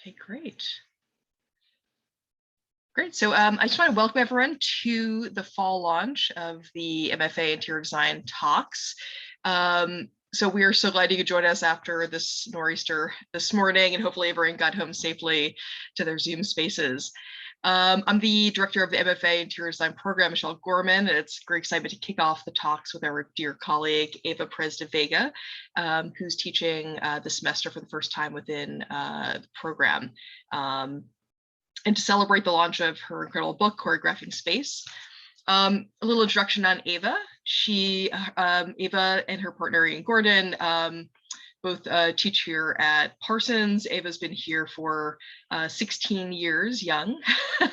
Okay, great. Great. So I just want to welcome everyone to the fall launch of the MFA Interior Design talks. So we are so glad you could join us after this nor'easter this morning, and hopefully everyone got home safely to their Zoom spaces. I'm the director of the MFA Interior Design program, Michelle Gorman, and it's great excitement to kick off the talks with our dear colleague, Eva Perez de Vega, who's teaching this semester for the first time within the program. And to celebrate the launch of her incredible book, Choreographing Space. A little introduction on Eva. Eva and her partner Ian Gordon both teach here at Parsons. Eva's been here for 16 years, young,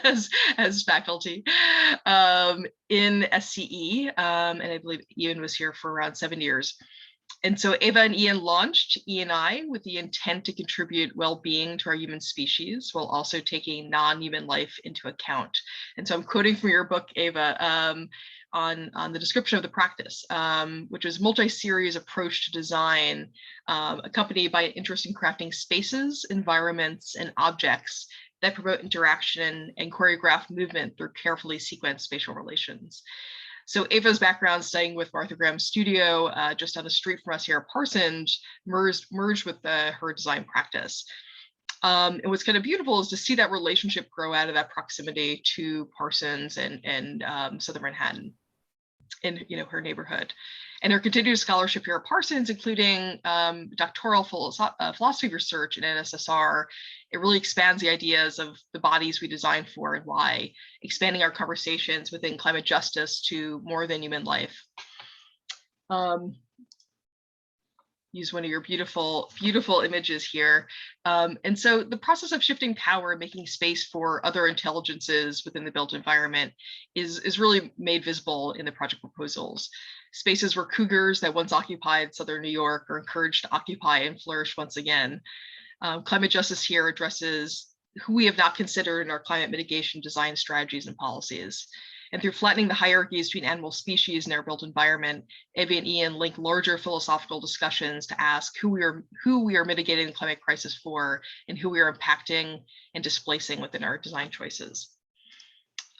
as faculty in SCE, and I believe Ian was here for around 7 years. And so Eva and Ian launched E&I with the intent to contribute well-being to our human species while also taking non-human life into account. And so I'm quoting from your book, Eva, on the description of the practice, which is multi-series approach to design, accompanied by an interest in crafting spaces, environments, and objects that promote interaction and choreograph movement through carefully sequenced spatial relations. So Eva's background studying with Martha Graham's studio just down the street from us here at Parsons merged with her design practice. And what's kind of beautiful is to see that relationship grow out of that proximity to Parsons and Southern Manhattan in her neighborhood. And her continued scholarship here at Parsons, including doctoral philosophy research in NSSR, it really expands the ideas of the bodies we design for and why, expanding our conversations within climate justice to more than human life. Use one of your beautiful images here. And so the process of shifting power and making space for other intelligences within the built environment is really made visible in the project proposals. Spaces where cougars that once occupied Southern New York are encouraged to occupy and flourish once again. Climate justice here addresses who we have not considered in our climate mitigation design strategies and policies. And through flattening the hierarchies between animal species in our built environment, Eva and Ian link larger philosophical discussions to ask who we are mitigating the climate crisis for and who we are impacting and displacing within our design choices.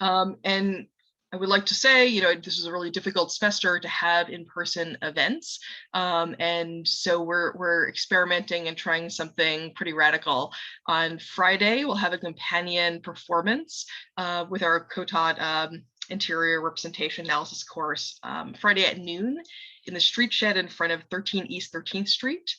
And I would like to say, this is a really difficult semester to have in-person events. And so we're experimenting and trying something pretty radical. On Friday, we'll have a companion performance with our co-taught interior representation analysis course Friday at noon in the street shed in front of 13 East 13th Street,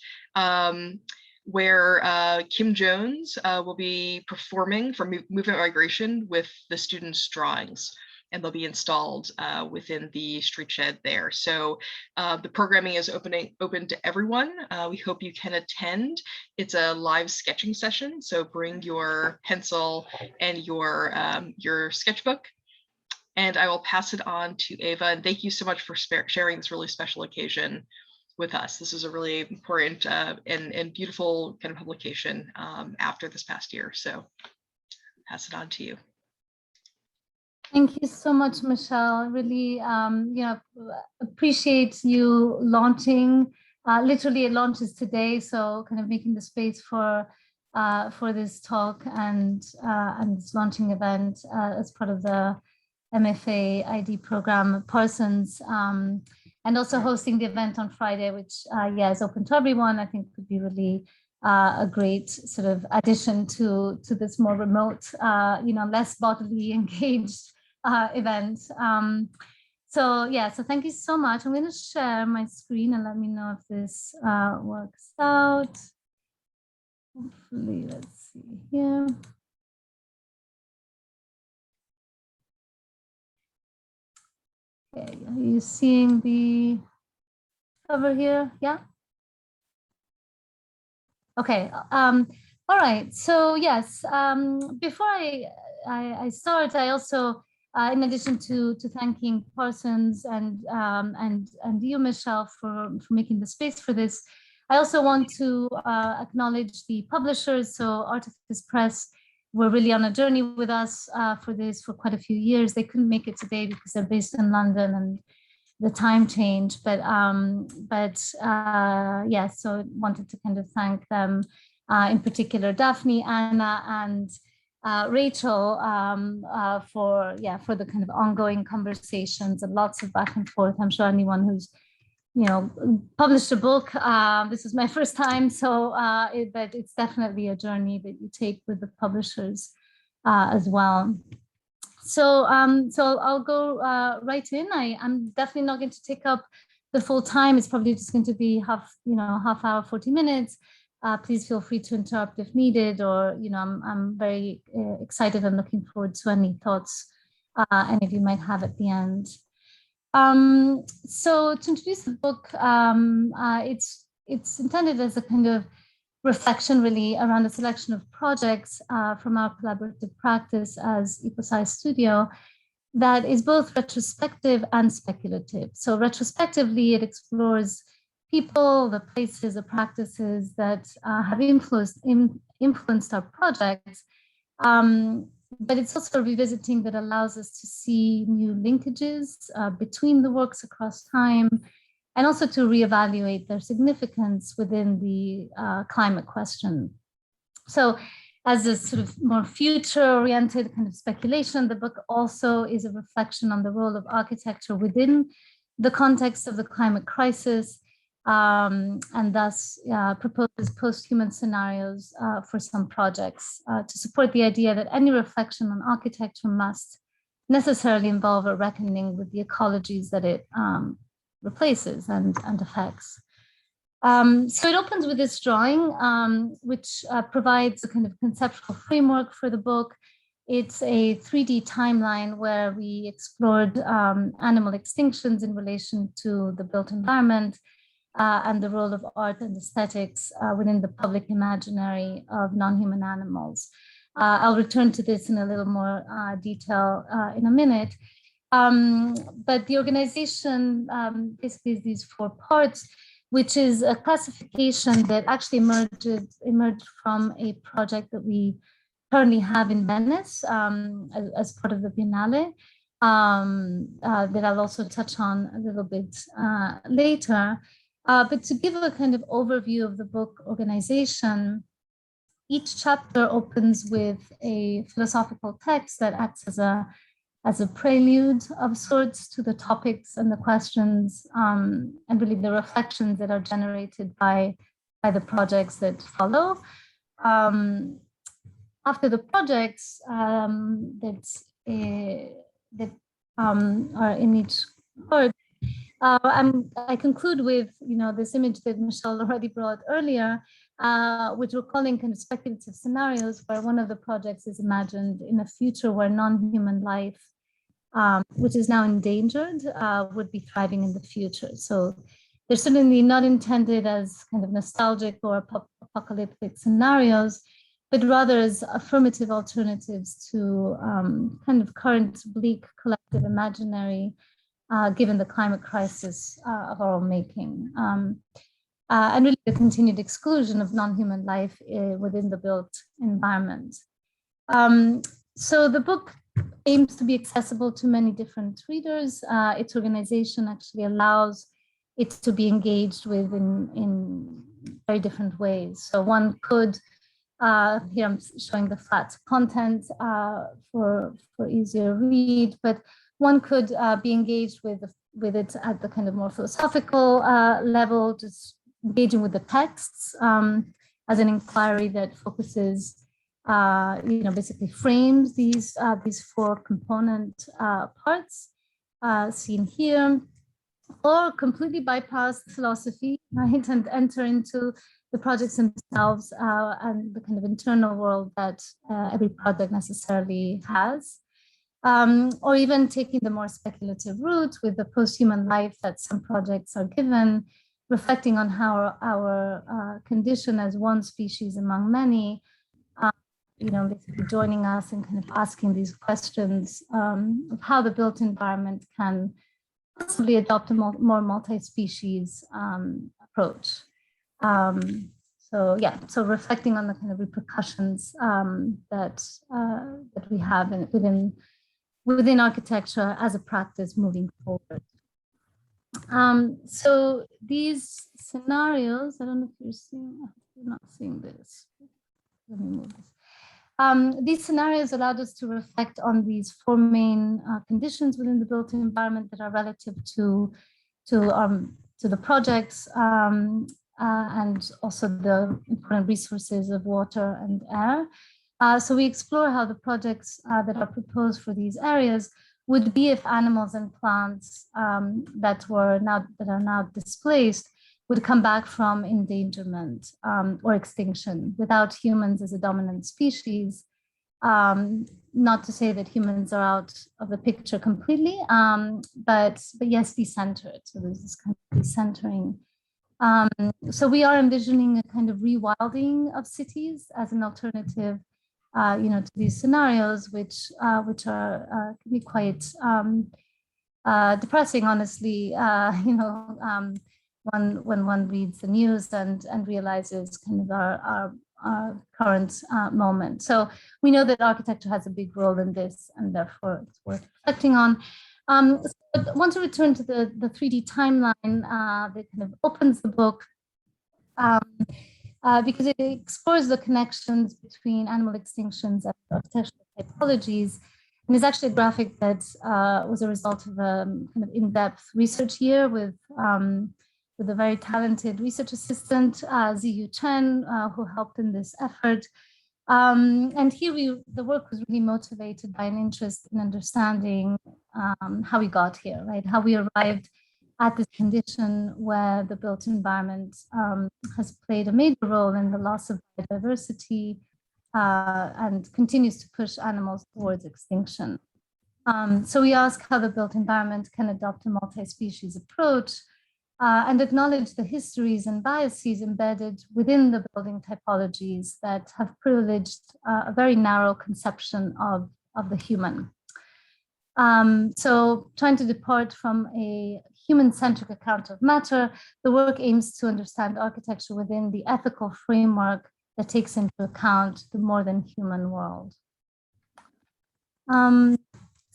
where Kim Jones will be performing for movement migration with the students' drawings, and they'll be installed within the street shed there. So the programming is open to everyone. We hope you can attend. It's a live sketching session, so bring your pencil and your sketchbook. And I will pass it on to Eva. And thank you so much for sharing this really special occasion with us. This is a really important and beautiful kind of publication after this past year. So pass it on to you. Thank you so much, Michelle. Really, appreciate you launching. Literally, it launches today, so kind of making the space for this talk and this launching event as part of the MFA ID program at Parsons, and also hosting the event on Friday, which is open to everyone. I think could be really a great sort of addition to this more remote, less bodily engaged event. So thank you so much. I'm going to share my screen and let me know if this works out. Hopefully, let's see here. Okay, are you seeing the cover here? Yeah. Okay. All right. So yes. Before I start, I also, in addition to thanking Parsons and you, Michelle, for making the space for this, I also want to acknowledge the publishers. So Artifice Press were really on a journey with us for this for quite a few years. They couldn't make it today because they're based in London and the time change. So wanted to kind of thank them in particular Daphne, Anna, and Rachel for the kind of ongoing conversations and lots of back and forth. I'm sure anyone who's published a book, this is my first time, so but it's definitely a journey that you take with the publishers as well. So I'll go right in. I'm definitely not going to take up the full time. It's probably just going to be half hour, 40 minutes. Please feel free to interrupt if needed, or I'm very excited and looking forward to any thoughts any of you might have at the end. So to introduce the book, it's intended as a kind of reflection really around a selection of projects from our collaborative practice as Ecosci Studio that is both retrospective and speculative. So retrospectively, it explores people, the places, the practices that have influenced our projects. But it's also a revisiting that allows us to see new linkages between the works across time, and also to reevaluate their significance within the climate question. So as a sort of more future-oriented kind of speculation, the book also is a reflection on the role of architecture within the context of the climate crisis, and thus proposes post-human scenarios for some projects to support the idea that any reflection on architecture must necessarily involve a reckoning with the ecologies that it replaces and affects. So it opens with this drawing, which provides a kind of conceptual framework for the book. It's a 3D timeline where we explored animal extinctions in relation to the built environment, and the role of art and aesthetics within the public imaginary of non-human animals. I'll return to this in a little more detail in a minute. But the organization basically is these 4 parts, which is a classification that actually emerged from a project that we currently have in Venice as part of the Biennale, that I'll also touch on a little bit later. But to give a kind of overview of the book organization, each chapter opens with a philosophical text that acts as a prelude of sorts to the topics and the questions, and really the reflections that are generated by the projects that follow. After the projects that are in each part, I conclude with this image that Michelle already brought earlier, which we're calling kind of speculative scenarios, where one of the projects is imagined in a future where non-human life, which is now endangered, would be thriving in the future. So they're certainly not intended as kind of nostalgic or apocalyptic scenarios, but rather as affirmative alternatives to kind of current bleak collective imaginary, given the climate crisis of our own making, and really the continued exclusion of non-human life within the built environment. So the book aims to be accessible to many different readers. Its organization actually allows it to be engaged with in very different ways. So one could, here I'm showing the flat content for easier read, but one could be engaged with it at the kind of more philosophical level, just engaging with the texts as an inquiry that focuses, basically frames these 4 component parts seen here, or completely bypass philosophy, right, and enter into the projects themselves and the kind of internal world that every project necessarily has. Or even taking the more speculative route with the post-human life that some projects are given, reflecting on how our condition as one species among many, basically joining us and kind of asking these questions of how the built environment can possibly adopt a more multi-species approach. So reflecting on the kind of repercussions that we have within architecture as a practice moving forward. So these scenarios, I don't know if you're not seeing this. let me move this. These scenarios allowed us to reflect on these four main conditions within the built environment that are relative to the projects and also the important resources of water and air. So we explore how the projects that are proposed for these areas would be if animals and plants that are now displaced would come back from endangerment or extinction without humans as a dominant species. Not to say that humans are out of the picture completely, but yes, decentered. So there's this kind of decentering. So we are envisioning a kind of rewilding of cities as an alternative, to these scenarios, which are can be quite depressing, honestly. When one reads the news and realizes kind of our current moment. So we know that architecture has a big role in this, and therefore it's worth reflecting on. So I want to return to the 3D timeline that kind of opens the book because it explores the connections between animal extinctions and architectural typologies. And it's actually a graphic that was a result of a kind of in-depth research year with a very talented research assistant, Ziyu Chen, who helped in this effort. And here the work was really motivated by an interest in understanding how we got here, right? How we arrived at this condition where the built environment has played a major role in the loss of biodiversity and continues to push animals towards extinction. So we ask how the built environment can adopt a multi-species approach and acknowledge the histories and biases embedded within the building typologies that have privileged a very narrow conception of the human. So trying to depart from a human-centric account of matter, the work aims to understand architecture within the ethical framework that takes into account the more than human world.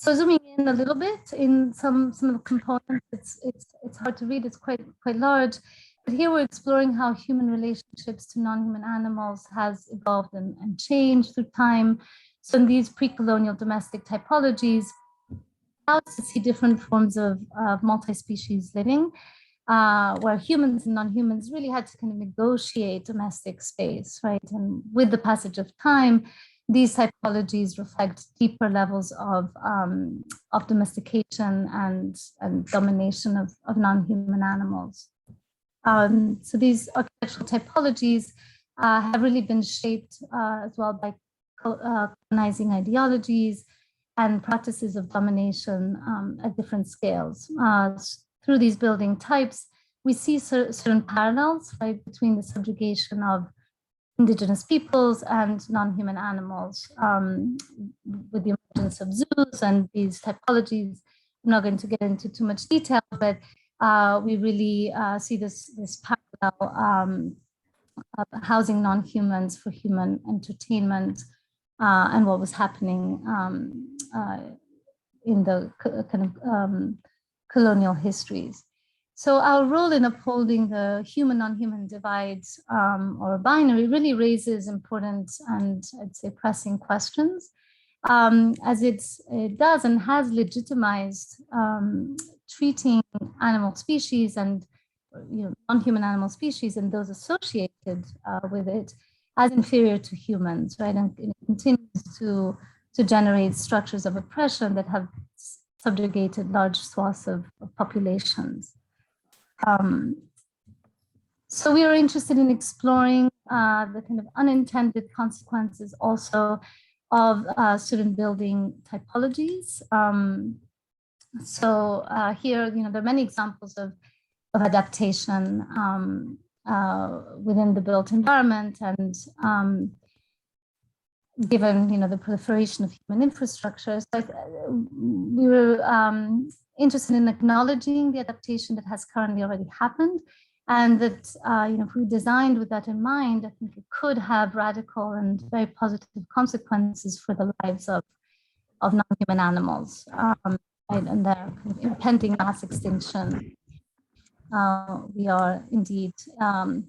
So zooming in a little bit in some of the components, it's hard to read, it's quite large, but here we're exploring how human relationships to non-human animals has evolved and changed through time. So in these pre-colonial domestic typologies, how to see different forms of multi-species living, where humans and non-humans really had to kind of negotiate domestic space, right? And with the passage of time, these typologies reflect deeper levels of domestication and domination of non-human animals. So these architectural typologies have really been shaped as well by colonizing ideologies and practices of domination at different scales. Through these building types, we see certain parallels, right, between the subjugation of indigenous peoples and non-human animals with the emergence of zoos and these typologies. I'm not going to get into too much detail, but we really see this parallel of housing non-humans for human entertainment and what was happening in the kind of colonial histories. So our role in upholding the human-non-human divides or binary really raises important and I'd say pressing questions, as it does and has legitimized treating animal species and non-human animal species and those associated with it as inferior to humans, right? And it continues to generate structures of oppression that have subjugated large swaths of populations. So we are interested in exploring the kind of unintended consequences also of certain building typologies. Here, there are many examples of adaptation within the built environment, and given the proliferation of human infrastructure. So we were interested in acknowledging the adaptation that has currently already happened, and that if we designed with that in mind, I think it could have radical and very positive consequences for the lives of non-human animals, right, and their kind of impending mass extinction. We are indeed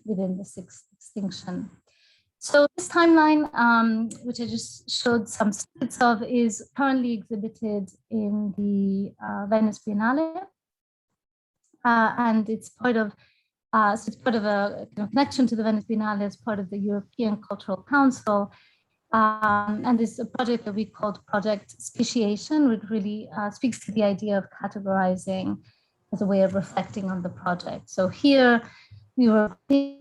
within the sixth extinction. So this timeline, which I just showed some snippets of, is currently exhibited in the Venice Biennale. And it's part of so it's part of a connection to the Venice Biennale as part of the European Cultural Council. And this is a project that we called Project Speciation, which really speaks to the idea of categorizing as a way of reflecting on the project. So here we were putting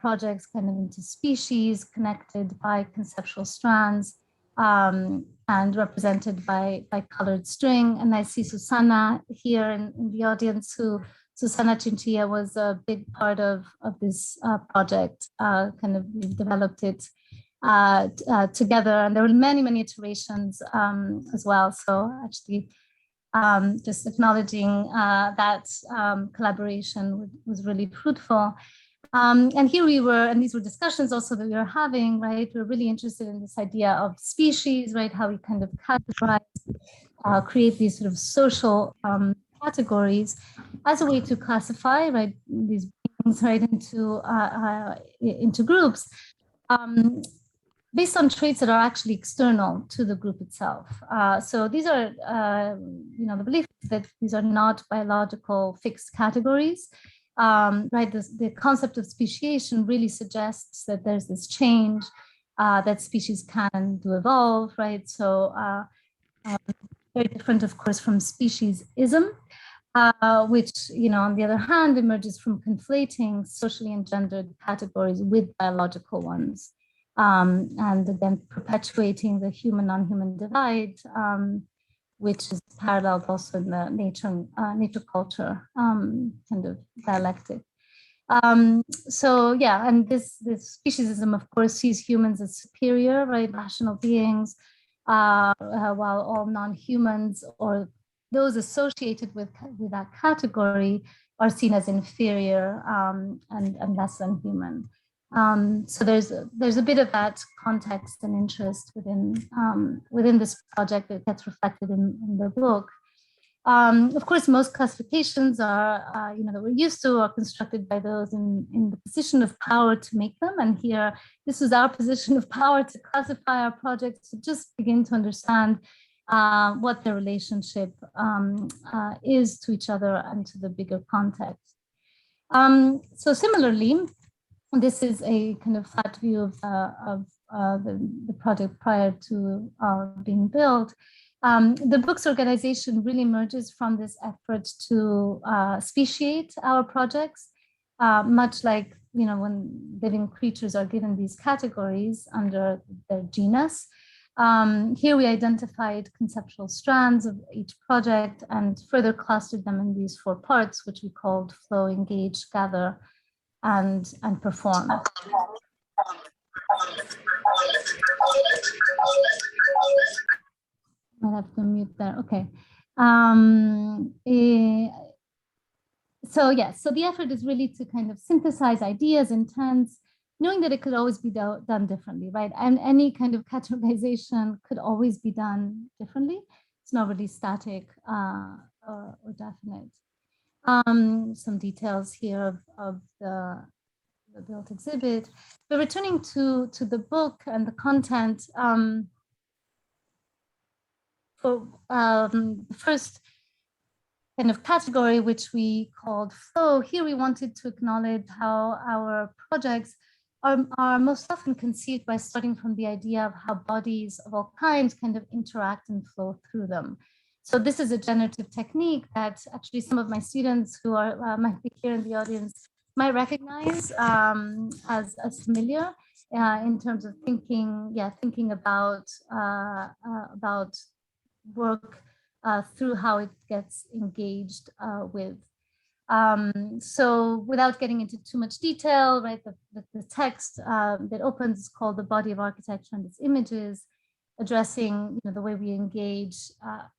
projects kind of into species connected by conceptual strands and represented by colored string. And I see Susana here in the audience, who Susana Chinchilla was a big part of this project. Kind of we developed it together, and there were many iterations as well. So actually, just acknowledging that collaboration was really fruitful. And here we were, and these were discussions also that we were having, right? We're really interested in this idea of species, right? How we kind of categorize, create these sort of social categories as a way to classify, right, these beings, right, into groups. Based on traits that are actually external to the group itself. So these are, the belief that these are not biological fixed categories, right? The concept of speciation really suggests that there's this change, that species can do evolve, right? So very different, of course, from speciesism, which, on the other hand, emerges from conflating socially engendered categories with biological ones. And again, perpetuating the human-non-human divide, which is paralleled also in the nature-culture kind of dialectic. So yeah, and this speciesism, of course, sees humans as superior, right, rational beings, while all non-humans or those associated with that category are seen as inferior and less than human. So there's a bit of that context and interest within this project that gets reflected in the book. Of course, most classifications are, that we're used to are constructed by those in the position of power to make them. And here, this is our position of power to classify our projects, to just begin to understand what their relationship is to each other and to the bigger context. So similarly, this is a kind of flat view of the project prior to being built. The book's organization really emerges from this effort to speciate our projects, much like, when living creatures are given these categories under their genus. Here we identified conceptual strands of each project and further clustered them in these 4 parts, which we called flow, engage, gather, and perform. I'll have to mute there. Okay. So yes, so the effort is really to kind of synthesize ideas, intents, knowing that it could always be done differently, right? And any kind of categorization could always be done differently. It's not really static or definite. Some details here of the built exhibit. But returning to the book and the content, for the first kind of category, which we called flow, here we wanted to acknowledge how our projects are most often conceived by starting from the idea of how bodies of all kinds kind of interact and flow through them. So this is a generative technique that actually some of my students who are might be here in the audience might recognize as familiar in terms of thinking about work through how it gets engaged with. So without getting into too much detail, right, the text that opens is called The Body of Architecture and Its Images, addressing the way we engage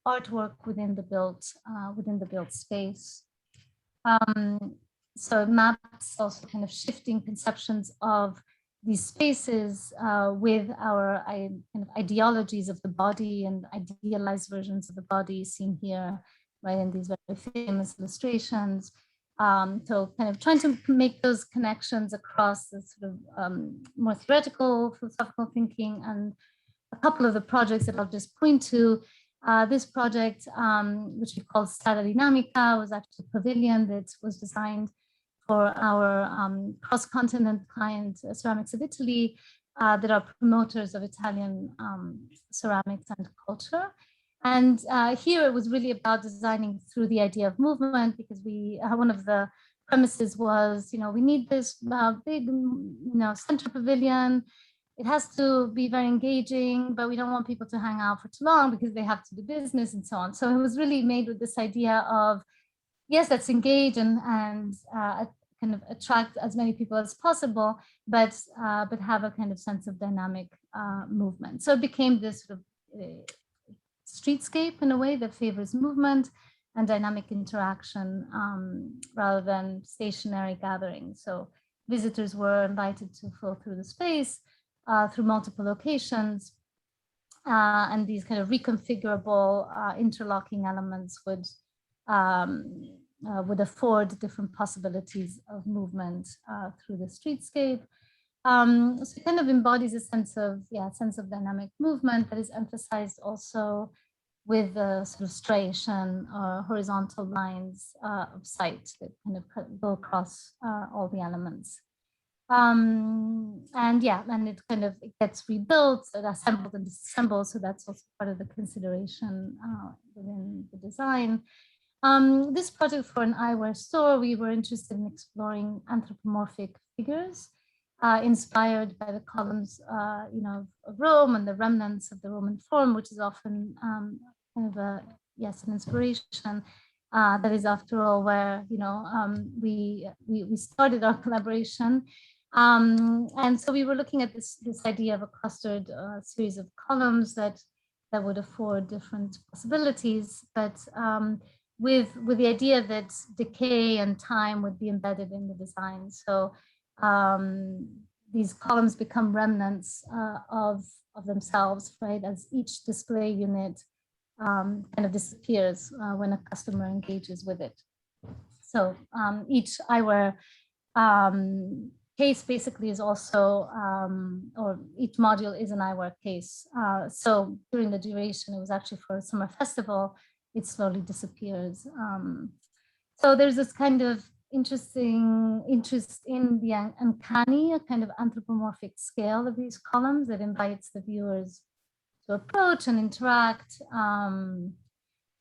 artwork within the built space. So it maps also kind of shifting conceptions of these spaces with our kind of ideologies of the body and idealized versions of the body seen here, right, in these very famous illustrations. So kind of trying to make those connections across the sort of more theoretical philosophical thinking, and a couple of the projects that I'll just point to. This project, which we call Strada Dinamica, was actually a pavilion that was designed for our cross-continent client, Ceramics of Italy, that are promoters of Italian ceramics and culture. And here it was really about designing through the idea of movement, because one of the premises was, we need this big, center pavilion. It has to be very engaging, but we don't want people to hang out for too long because they have to do business and so on. So it was really made with this idea of, yes, let's engage and kind of attract as many people as possible, but have a kind of sense of dynamic movement. So it became this sort of streetscape in a way that favors movement and dynamic interaction rather than stationary gatherings. So visitors were invited to flow through the space through multiple locations, and these kind of reconfigurable interlocking elements would afford different possibilities of movement through the streetscape. So it kind of embodies a sense of dynamic movement that is emphasized also with the sort of striation or horizontal lines of sight that kind of go across all the elements. And it gets rebuilt, assembled and disassembled. So that's also part of the consideration within the design. This project for an eyewear store, we were interested in exploring anthropomorphic figures inspired by the columns, of Rome and the remnants of the Roman form, which is often kind of an inspiration. That is, after all, where we started our collaboration. And so we were looking at this idea of a clustered series of columns that would afford different possibilities, but with the idea that decay and time would be embedded in the design. So these columns become remnants of themselves, right? As each display unit kind of disappears when a customer engages with it. So each eyewear case basically is also, or each module is an eyewear case. So during the duration, it was actually for a summer festival, it slowly disappears. So there's this kind of interesting interest in the uncanny, a kind of anthropomorphic scale of these columns that invites the viewers to approach and interact and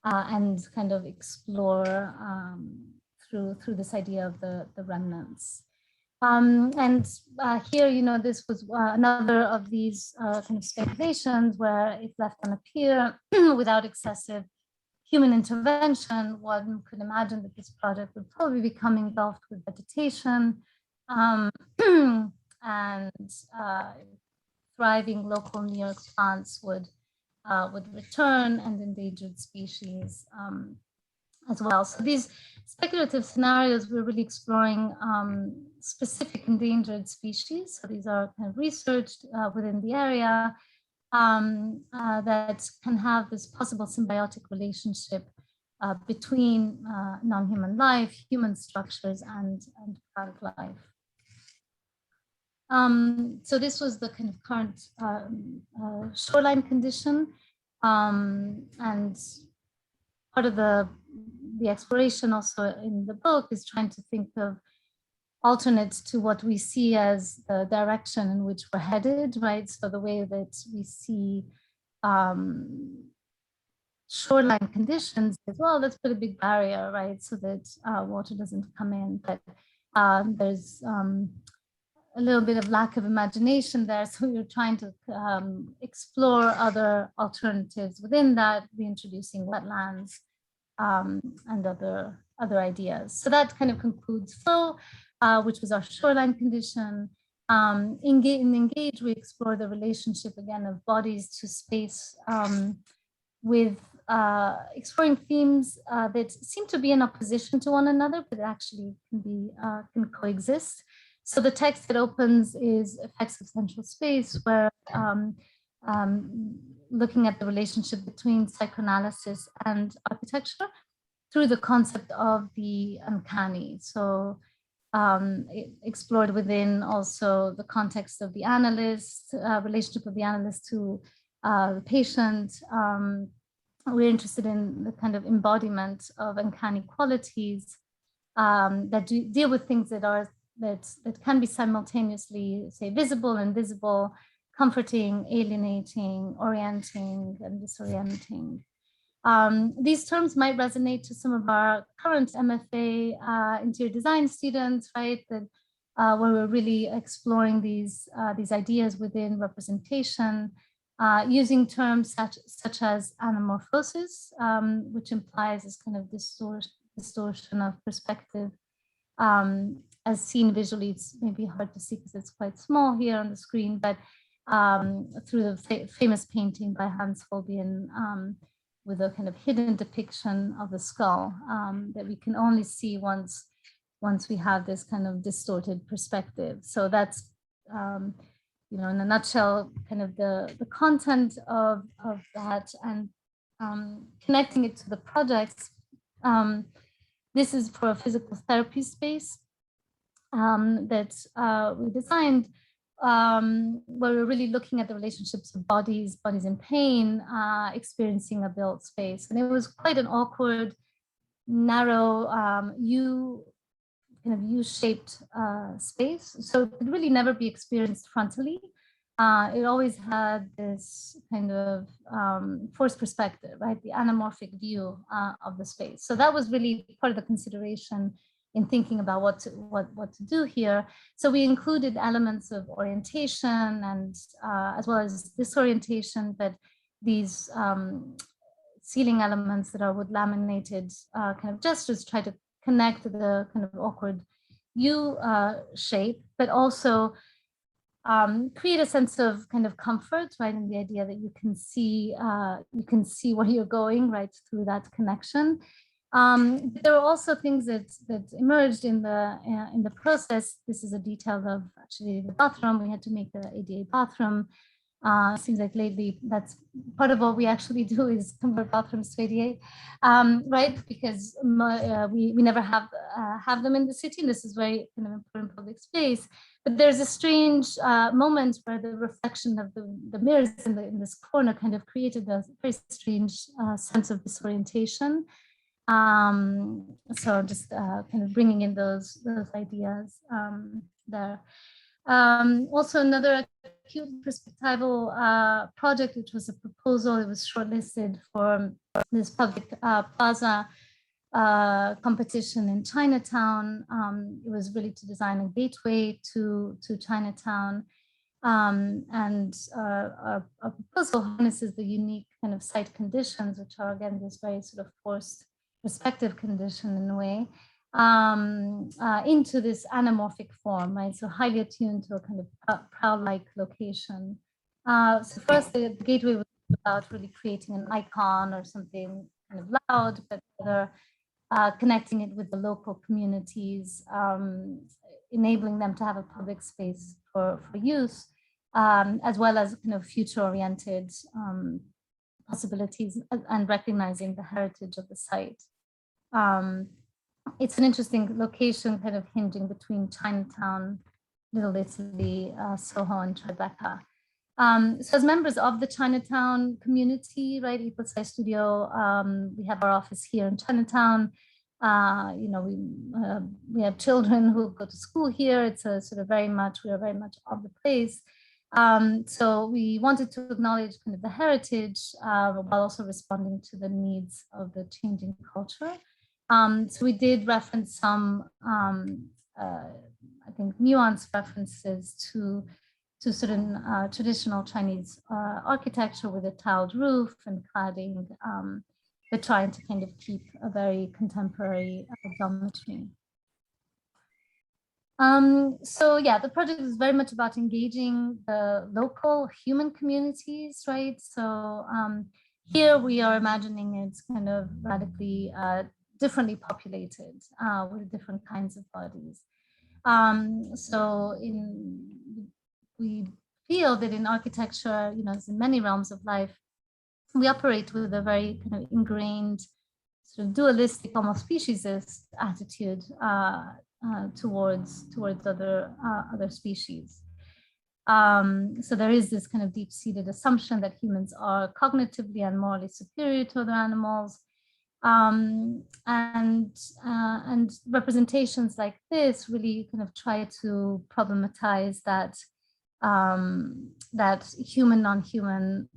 kind of explore through this idea of the remnants. Here, this was another of these kind of speculations where, if left unappeared without excessive human intervention, one could imagine that this project would probably become engulfed with vegetation and thriving local New York plants would return, and endangered species as well. So these speculative scenarios, we're really exploring specific endangered species. So these are kind of researched within the area that can have this possible symbiotic relationship between non-human life, human structures, and plant life. So this was the kind of current shoreline condition, and part of the exploration also in the book is trying to think of alternates to what we see as the direction in which we're headed, right? So the way that we see shoreline conditions as well, let's put a big barrier, right? So that water doesn't come in, but there's a little bit of lack of imagination there. So we were trying to explore other alternatives within that, reintroducing wetlands and other ideas. So that kind of concludes flow, which was our shoreline condition. In Engage, we explore the relationship again of bodies to space with exploring themes that seem to be in opposition to one another, but actually can coexist. So the text that opens is Effects of Central Space, where looking at the relationship between psychoanalysis and architecture. through the concept of the uncanny. So it explored within also the context of the analyst, relationship of the analyst to the patient. We're interested in the kind of embodiment of uncanny qualities that deal with things that can be simultaneously, say, visible, invisible, comforting, alienating, orienting, and disorienting. These terms might resonate to some of our current MFA interior design students, right? That where we're really exploring these ideas within representation, using terms such as anamorphosis, which implies this kind of distortion of perspective. As seen visually, it's maybe hard to see because it's quite small here on the screen, but through the famous painting by Hans Holbein, with a kind of hidden depiction of the skull that we can only see once we have this kind of distorted perspective. So that's, you know, in a nutshell, kind of the content of that, and connecting it to the projects. This is for a physical therapy space that we designed, where we're really looking at the relationships of bodies in pain, experiencing a built space. And it was quite an awkward, narrow, kind of U-shaped space. So it could really never be experienced frontally. It always had this kind of forced perspective, right? The anamorphic view of the space. So that was really part of the consideration in thinking about what to do here. So we included elements of orientation and as well as disorientation, but these ceiling elements that are with laminated kind of gestures try to connect to the kind of awkward U shape, but also create a sense of kind of comfort, right? And the idea that you can see where you're going, right, through that connection. There are also things that emerged in the process. This is a detail of actually the bathroom. We had to make the ADA bathroom. Seems like lately that's part of what we actually do is convert bathrooms to ADA, right? Because we never have them in the city, and this is very kind of important public space. But there's a strange moment where the reflection of the mirrors in this corner kind of created a very strange sense of disorientation. So just kind of bringing in those ideas there. Also another acute perspectival project, which was a proposal. It was shortlisted for this public plaza competition in Chinatown. It was really to design a gateway to Chinatown. And our proposal harnesses the unique kind of site conditions, which are again this very sort of forced perspective condition in a way, into this anamorphic form, right? So highly attuned to a kind of prow-like location. So first, the gateway was about really creating an icon or something kind of loud, but rather connecting it with the local communities, enabling them to have a public space for use, as well as kind of future-oriented possibilities and recognizing the heritage of the site. It's an interesting location, kind of hinging between Chinatown, Little Italy, Soho, and Tribeca. So as members of the Chinatown community, right, Equal Size Studio, we have our office here in Chinatown. You know, we have children who go to school here. It's a sort of we are very much of the place. So we wanted to acknowledge kind of the heritage while also responding to the needs of the changing culture. So we did reference some, I think, nuanced references to certain traditional Chinese architecture with a tiled roof and cladding, but trying to kind of keep a very contemporary geometry. So yeah, the project is very much about engaging the local human communities, right? So here we are imagining it's kind of radically differently populated with different kinds of bodies. So we feel that in architecture, you know, as in many realms of life, we operate with a very kind of ingrained sort of dualistic, almost speciesist attitude towards other species. So there is this kind of deep-seated assumption that humans are cognitively and morally superior to other animals. And representations like this really kind of try to problematize that that human non-human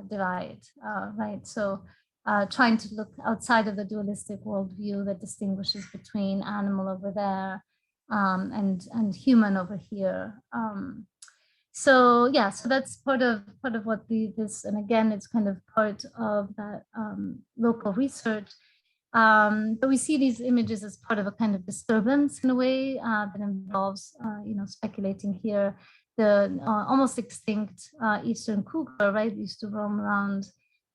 divide, right? So trying to look outside of the dualistic worldview that distinguishes between animal over there and human over here. So yeah, so that's part of what this, and again, it's kind of part of that local research. But we see these images as part of a kind of disturbance in a way that involves, speculating here. The almost extinct eastern cougar, right, used to roam around,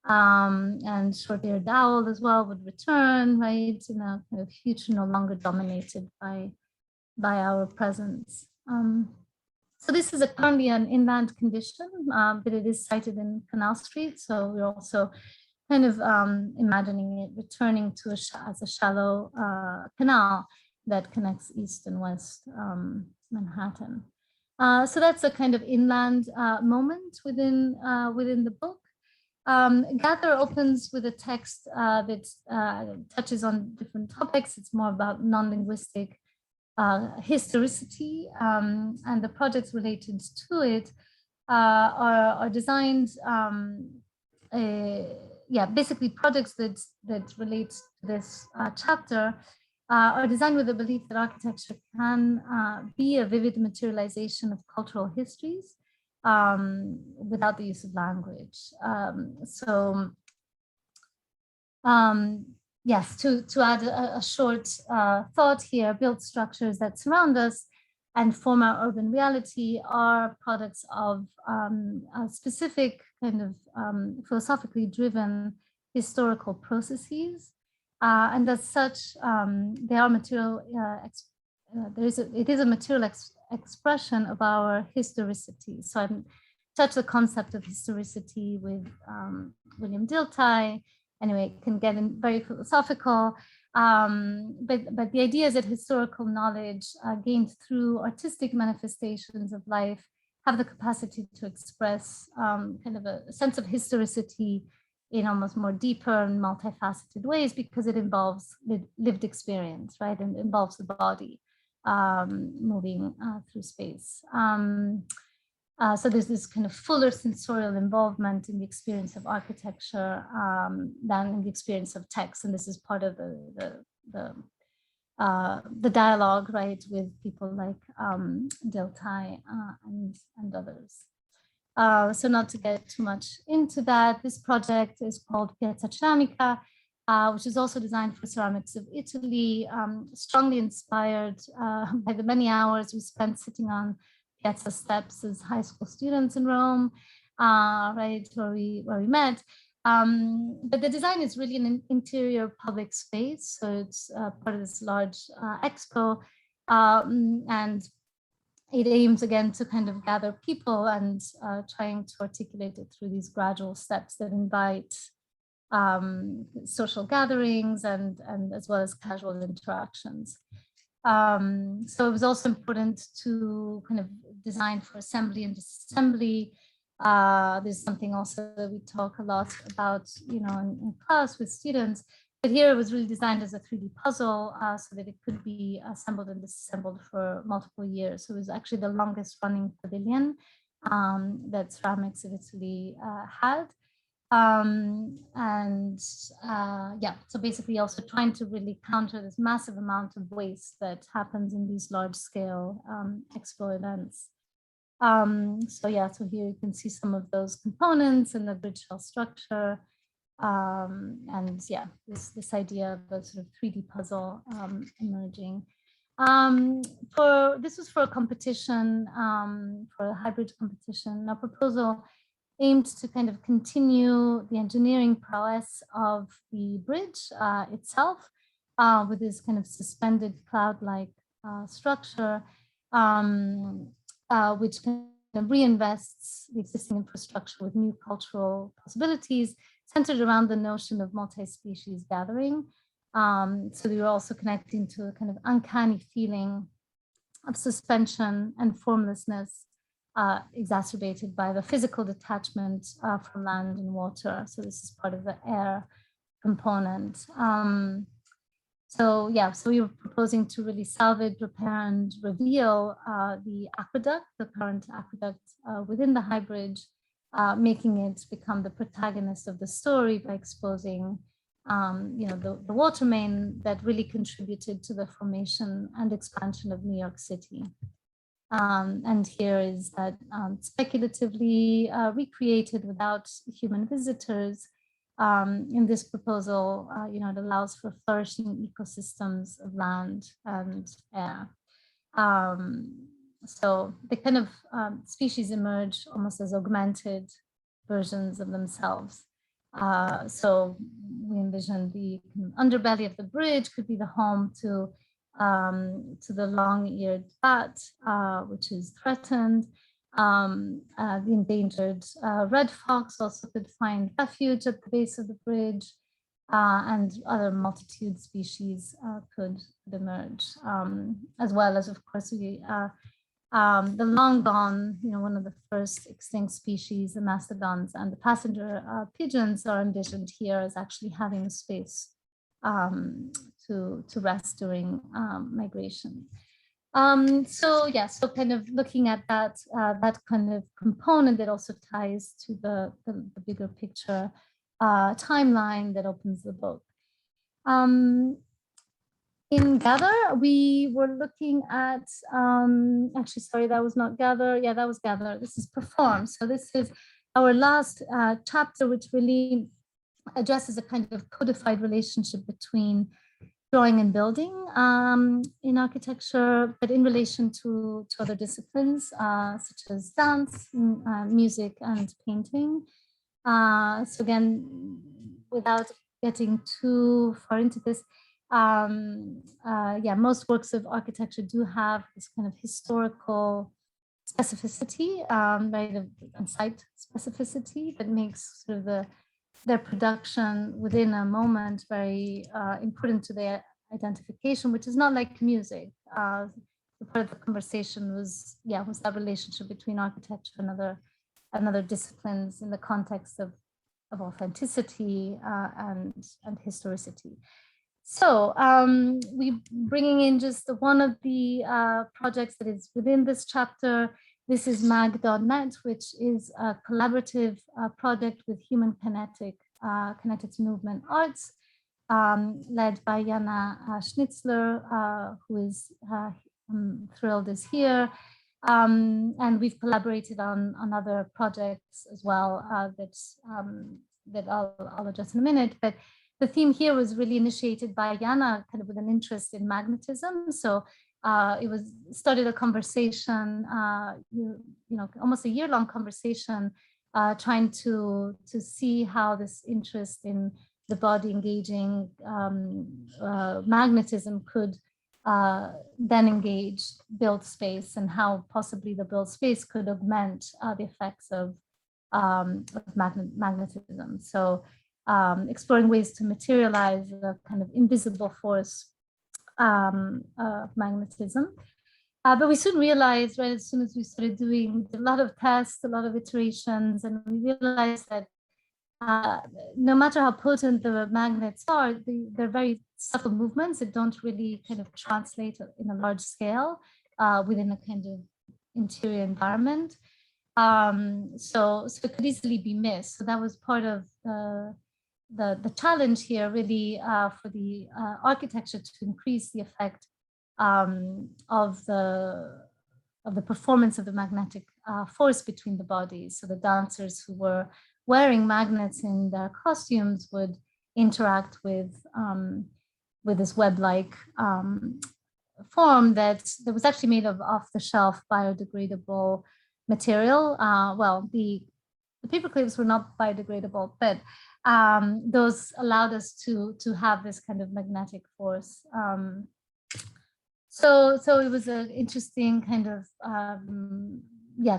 and short-eared owl as well would return, right, in a kind of future no longer dominated by our presence. So this is currently an inland condition, but it is sited in Canal Street. So we're also kind of imagining it returning to as a shallow canal that connects east and west Manhattan. So that's a kind of inland moment within the book. Gather opens with a text that touches on different topics. It's more about non-linguistic historicity, and the projects related to it are designed, basically projects that relate to this chapter are designed with the belief that architecture can be a vivid materialization of cultural histories without the use of language. Yes, to add a short thought here, built structures that surround us and form our urban reality are products of a specific kind of philosophically driven historical processes. And as such, they are material, it is a material expression of our historicity. So I touch the concept of historicity with William Dilthey. Anyway, it can get very philosophical, but the idea is that historical knowledge gained through artistic manifestations of life have the capacity to express kind of a sense of historicity in almost more deeper and multifaceted ways, because it involves lived experience, right? And involves the body moving through space. So there's this kind of fuller sensorial involvement in the experience of architecture than in the experience of text. And this is part of the dialogue, right, with people like Dilthey and others. So not to get too much into that, this project is called Piazza Ceramica, which is also designed for ceramics of Italy, strongly inspired by the many hours we spent sitting on Piazza steps as high school students in Rome, right, where we met. But the design is really an interior public space, so it's part of this large expo, and it aims again to kind of gather people and trying to articulate it through these gradual steps that invite social gatherings and as well as casual interactions. So it was also important to kind of design for assembly and disassembly. There's something also that we talk a lot about, in class with students, but here it was really designed as a 3D puzzle so that it could be assembled and disassembled for multiple years. So it was actually the longest running pavilion that Ceramics of Italy had. So basically also trying to really counter this massive amount of waste that happens in these large scale expo events. So here you can see some of those components and the bridge shell structure. This idea of a sort of 3D puzzle emerging. This was for a competition, for a hybrid competition. Our proposal aimed to kind of continue the engineering prowess of the bridge itself with this kind of suspended cloud-like structure, which kind of reinvests the existing infrastructure with new cultural possibilities. centered around the notion of multi-species gathering. So we were also connecting to a kind of uncanny feeling of suspension and formlessness, exacerbated by the physical detachment from land and water. So this is part of the air component. So yeah, so we were proposing to really salvage, repair, and reveal the aqueduct, the current aqueduct within the high bridge, making it become the protagonist of the story by exposing the water main that really contributed to the formation and expansion of New York City. And here is that speculatively recreated without human visitors. In this proposal, it allows for flourishing ecosystems of land and air. So the kind of species emerge almost as augmented versions of themselves. So we envision the underbelly of the bridge could be the home to the long-eared bat, which is threatened. The endangered red fox also could find refuge at the base of the bridge, and other multitude species could emerge, as well as, of course, the long gone, one of the first extinct species, the mastodons and the passenger pigeons are envisioned here as actually having a space to rest during migration. So kind of looking at that kind of component that also ties to the bigger picture timeline that opens the book. In Gather, we were looking at, actually, sorry, that was not Gather. Yeah, that was Gather. This is Perform. So this is our last chapter, which really addresses a kind of codified relationship between drawing and building in architecture, but in relation to other disciplines, such as dance, music, and painting. So again, without getting too far into this, most works of architecture do have this kind of historical specificity, right, and site specificity that makes sort of their production within a moment very important to their identification, which is not like music. The part of the conversation was that relationship between architecture and other disciplines in the context of authenticity and historicity. So we bringing in just one of the projects that is within this chapter. This is mag.net, which is a collaborative project with human kinetics movement arts, led by Jana Schnitzler, who is thrilled is here. And we've collaborated on other projects as well that I'll address in a minute. But the theme here was really initiated by Jana, kind of with an interest in magnetism. So it started a conversation, almost a year-long conversation, trying to see how this interest in the body engaging magnetism could then engage built space, and how possibly the built space could augment the effects of magnetism. So exploring ways to materialize the kind of invisible force of magnetism. But we soon realized, right, as soon as we started doing a lot of tests, a lot of iterations, and we realized that no matter how potent the magnets are, they're very subtle movements that don't really kind of translate in a large scale within a kind of interior environment. So it could easily be missed. So that was part of the challenge here, really, for the architecture to increase the effect of the performance of the magnetic force between the bodies. So the dancers who were wearing magnets in their costumes would interact with this web-like form that was actually made of off-the-shelf biodegradable material. Well, the paper clips were not biodegradable, but those allowed us to have this kind of magnetic force. So it was an interesting kind of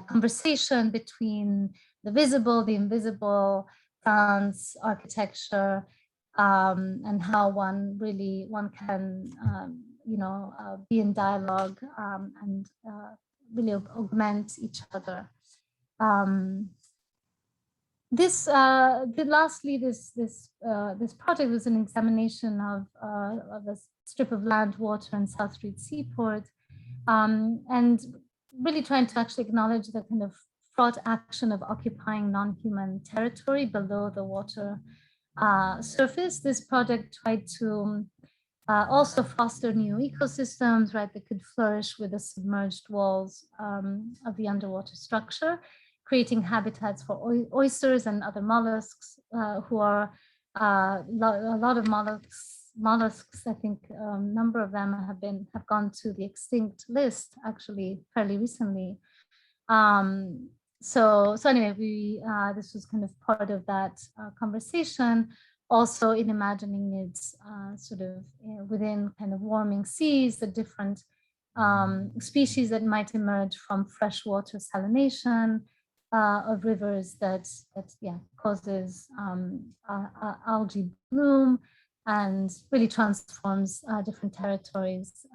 conversation between the visible, the invisible, dance, architecture, and how one can be in dialogue and really augment each other. Lastly, this project was an examination of a strip of land, water, and South Street Seaport, and really trying to actually acknowledge the kind of fraught action of occupying non-human territory below the water surface. This project tried to also foster new ecosystems, right, that could flourish with the submerged walls of the underwater structure, creating habitats for oysters and other mollusks who are a lot of mollusks. I think a number of them have gone to the extinct list actually fairly recently. So anyway, this was kind of part of that conversation. Also in imagining it's sort of within kind of warming seas, the different species that might emerge from freshwater salination of rivers that causes algae bloom and really transforms different territories,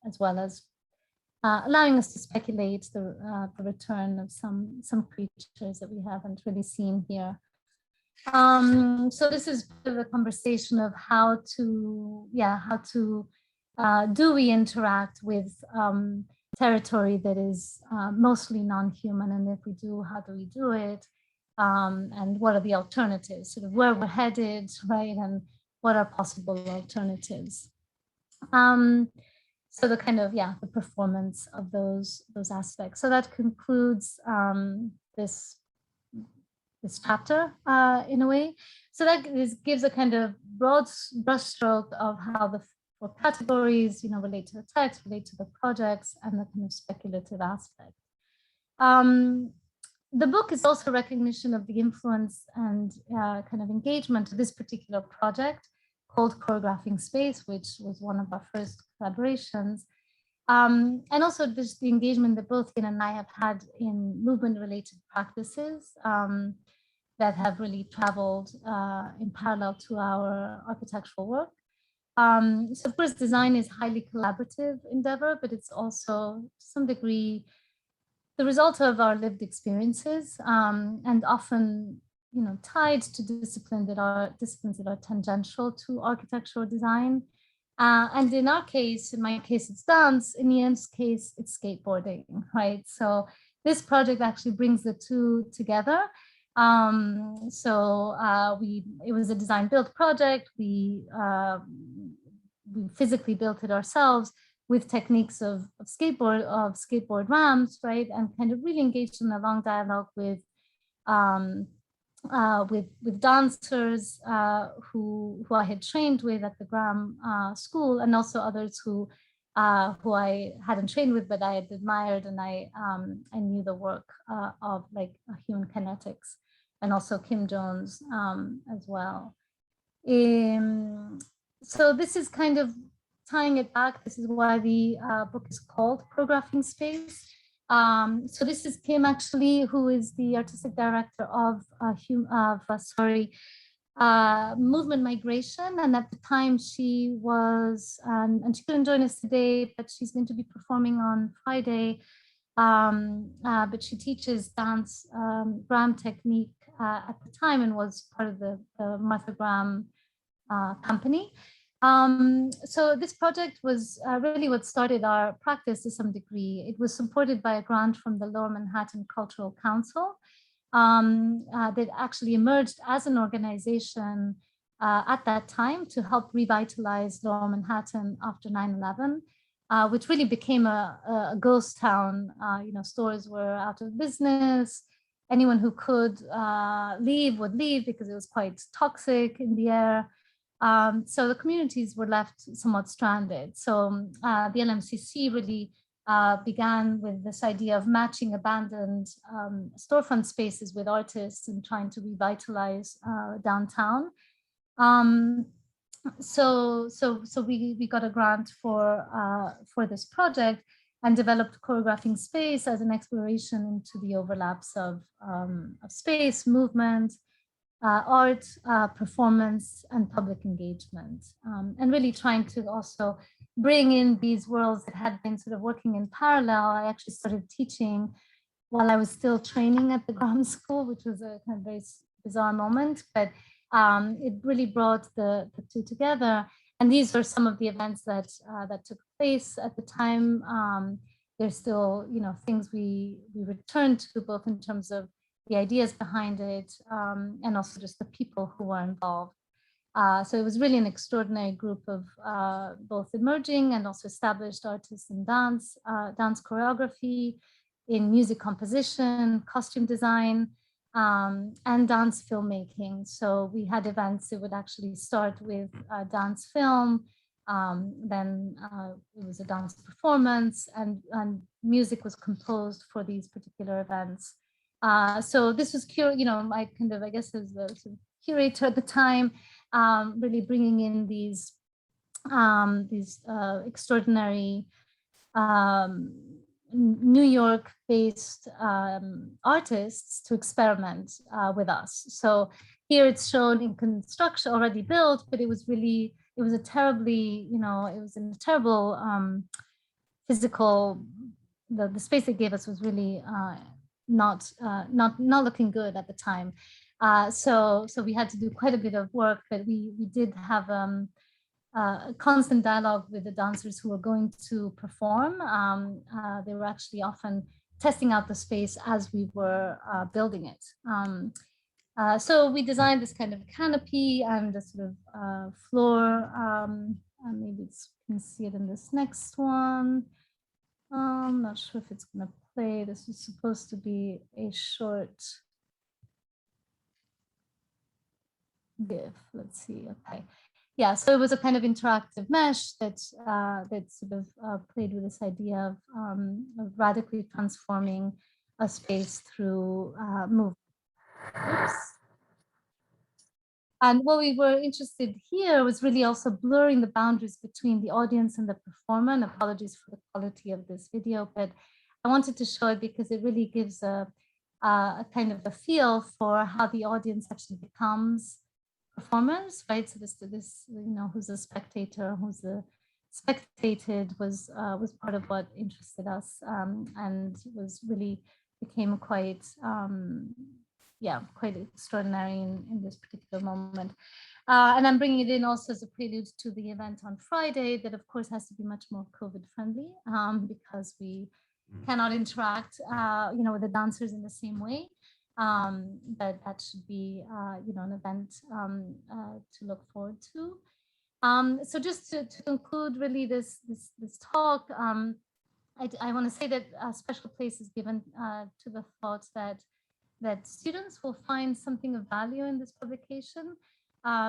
as well as allowing us to speculate the return of some creatures that we haven't really seen here. So this is part of the conversation of how to do we interact with territory that is mostly non-human, and if we do, how do we do it, and what are the alternatives, sort of where we're headed, right, and what are possible alternatives. So the kind of the performance of those aspects. So that concludes this chapter in a way. So that gives a kind of broad brushstroke of how the four categories, relate to the text, relate to the projects, and the kind of speculative aspect. The book is also recognition of the influence and kind of engagement of this particular project called Choreographing Space, which was one of our first collaborations. And also just the engagement that both Yin and I have had in movement-related practices that have really traveled in parallel to our architectural work. So of course, design is highly collaborative endeavor, but it's also to some degree the result of our lived experiences, and often tied to disciplines that are tangential to architectural design. And in our case, in my case, it's dance. In Ian's case, it's skateboarding, right? So this project actually brings the two together. It was a design build project. We physically built it ourselves with techniques of skateboard ramps, right? And kind of really engaged in a long dialogue with dancers who I had trained with at the Graham School, and also others who I hadn't trained with, but I had admired, and I knew the work of like human kinetics, and also Kim Jones as well. So this is kind of tying it back. This is why the book is called Choreographing Space. So this is Kim actually, who is the artistic director of Movement Migration, and at the time she was, and she couldn't join us today, but she's going to be performing on Friday. But she teaches dance Graham technique at the time, and was part of the Martha Graham company. So this project was really what started our practice to some degree. It was supported by a grant from the Lower Manhattan Cultural Council that actually emerged as an organization at that time to help revitalize Lower Manhattan after 9/11, which really became a ghost town. Stores were out of business. Anyone who could leave would leave because it was quite toxic in the air. So the communities were left somewhat stranded. So the LMCC really began with this idea of matching abandoned storefront spaces with artists and trying to revitalize downtown. So we got a grant for this project and developed Choreographing Space as an exploration into the overlaps of space, movement, art, performance, and public engagement, and really trying to also bring in these worlds that had been sort of working in parallel. I actually started teaching while I was still training at the Graham School, which was a kind of very bizarre moment, but it really brought the two together. And these are some of the events that that took place at the time. There's still, things we return to, both in terms of the ideas behind it, and also just the people who are involved. So it was really an extraordinary group of both emerging and also established artists in dance, dance choreography, in music composition, costume design, and dance filmmaking. So we had events that would actually start with dance film, then it was a dance performance, and music was composed for these particular events. So this was, I kind of, I guess, as the sort of curator at the time, really bringing in these extraordinary New York-based artists to experiment with us. So here it's shown in construction, already built, but it was a terribly, it was in a terrible physical. The space they gave us was really not looking good at the time. So we had to do quite a bit of work, but we did have a constant dialogue with the dancers who were going to perform. They were actually often testing out the space as we were building it. So we designed this kind of canopy and a sort of floor. Maybe you can see it in this next one. I'm not sure if it's going to play. This is supposed to be a short GIF. Let's see. Okay. Yeah, so it was a kind of interactive mesh that that sort of played with this idea of radically transforming a space through movement. Oops. And what we were interested here was really also blurring the boundaries between the audience and the performer. And apologies for the quality of this video, but I wanted to show it because it really gives a kind of a feel for how the audience actually becomes performers, right? So this, who's a spectator, who's a spectated, was part of what interested us, and was really became quite quite extraordinary in this particular moment. And I'm bringing it in also as a prelude to the event on Friday that of course has to be much more COVID friendly, because we cannot interact with the dancers in the same way. But that should be an event to look forward to. So just to conclude really this talk, I want to say that a special place is given to the thought that students will find something of value in this publication,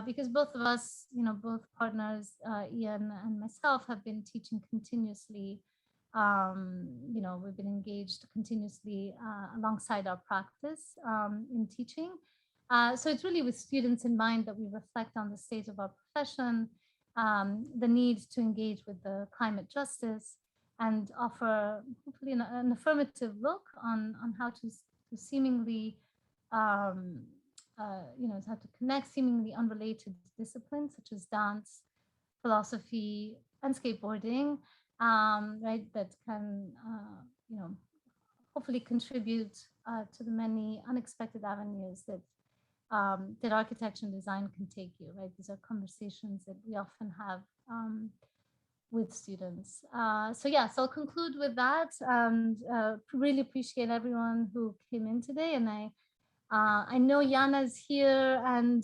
because both of us, both partners, Ian and myself, have been teaching continuously. We've been engaged continuously alongside our practice in teaching. So it's really with students in mind that we reflect on the state of our profession, the need to engage with the climate justice, and offer hopefully an affirmative look on how to seemingly, how to connect seemingly unrelated disciplines such as dance, philosophy, and skateboarding, right, that can, hopefully contribute to the many unexpected avenues that that architecture and design can take you, right? These are conversations that we often have with students. So I'll conclude with that. Really appreciate everyone who came in today, and I know Yana is here, and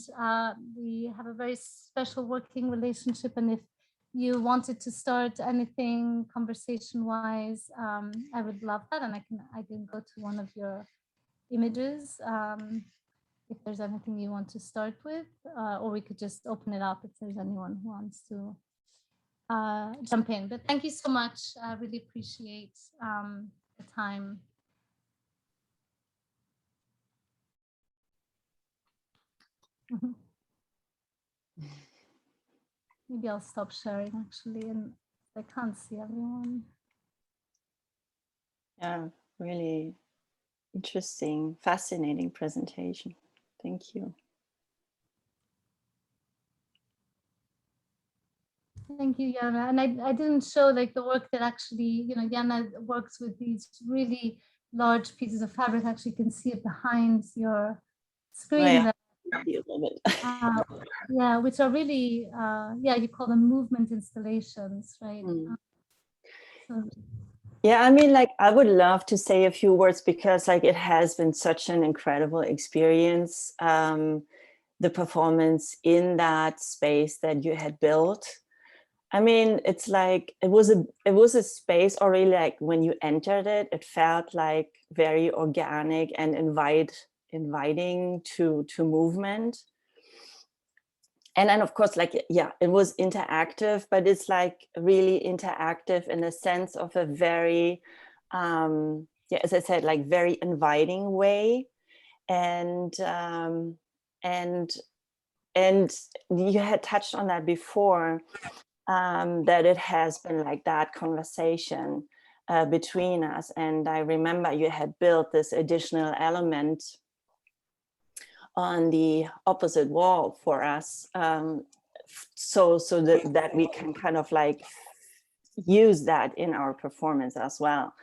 we have a very special working relationship. And if you wanted to start anything conversation-wise, I would love that, and I can go to one of your images if there's anything you want to start with, or we could just open it up if there's anyone who wants to jump in. But thank you so much. I really appreciate the time. Maybe I'll stop sharing actually, and I can't see everyone. Yeah, really interesting, fascinating presentation. Thank you. Thank you, Yana. And I didn't show like the work that actually, Yana works with these really large pieces of fabric. Actually, you can see it behind your screen there. A little bit. Yeah, which are really, you call them movement installations, right? So. Yeah, I mean, like, I would love to say a few words because like it has been such an incredible experience. The performance in that space that you had built. I mean, it's like it was a space already, like when you entered it, it felt like very organic and inviting to movement. And then of course, like, yeah, it was interactive, but it's like really interactive in a sense of a very, as I said, like very inviting way. And you had touched on that before, that it has been like that conversation between us. And I remember you had built this additional element on the opposite wall for us, so that we can kind of like use that in our performance as well.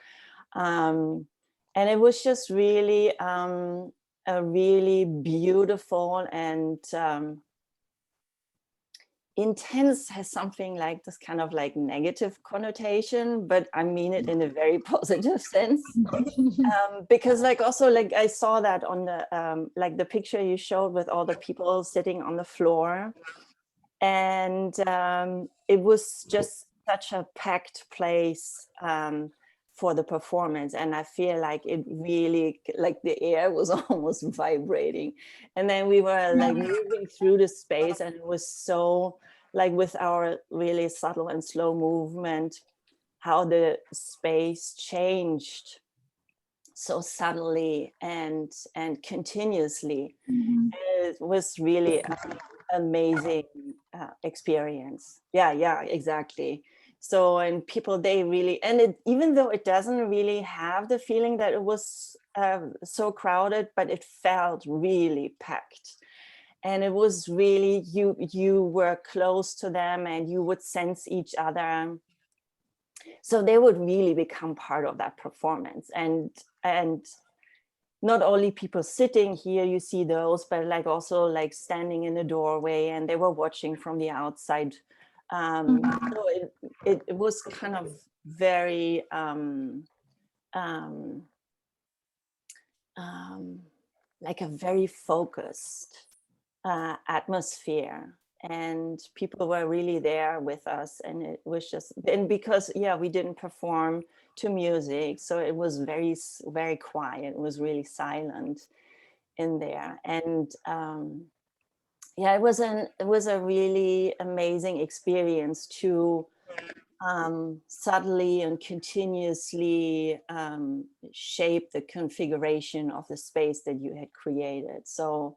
And it was just really a really beautiful and intense has something like this kind of like negative connotation, but I mean it in a very positive sense. Because like also like I saw that on the like the picture you showed with all the people sitting on the floor, and it was just such a packed place for the performance, and I feel like it really, like the air was almost vibrating, and then we were like moving through the space, and it was so like with our really subtle and slow movement, how the space changed so subtly and continuously. It was really an amazing experience. Yeah, exactly. So, and people, they really, and it, even though it doesn't really have the feeling that it was so crowded, but it felt really packed. And it was really, you were close to them and you would sense each other. So they would really become part of that performance. And not only people sitting here, you see those, but like also like standing in the doorway, and they were watching from the outside. So it was kind of very like a very focused atmosphere, and people were really there with us, and it was just, and because we didn't perform to music, so it was very, very quiet. It was really silent in there. And it was a really amazing experience to subtly and continuously shape the configuration of the space that you had created. So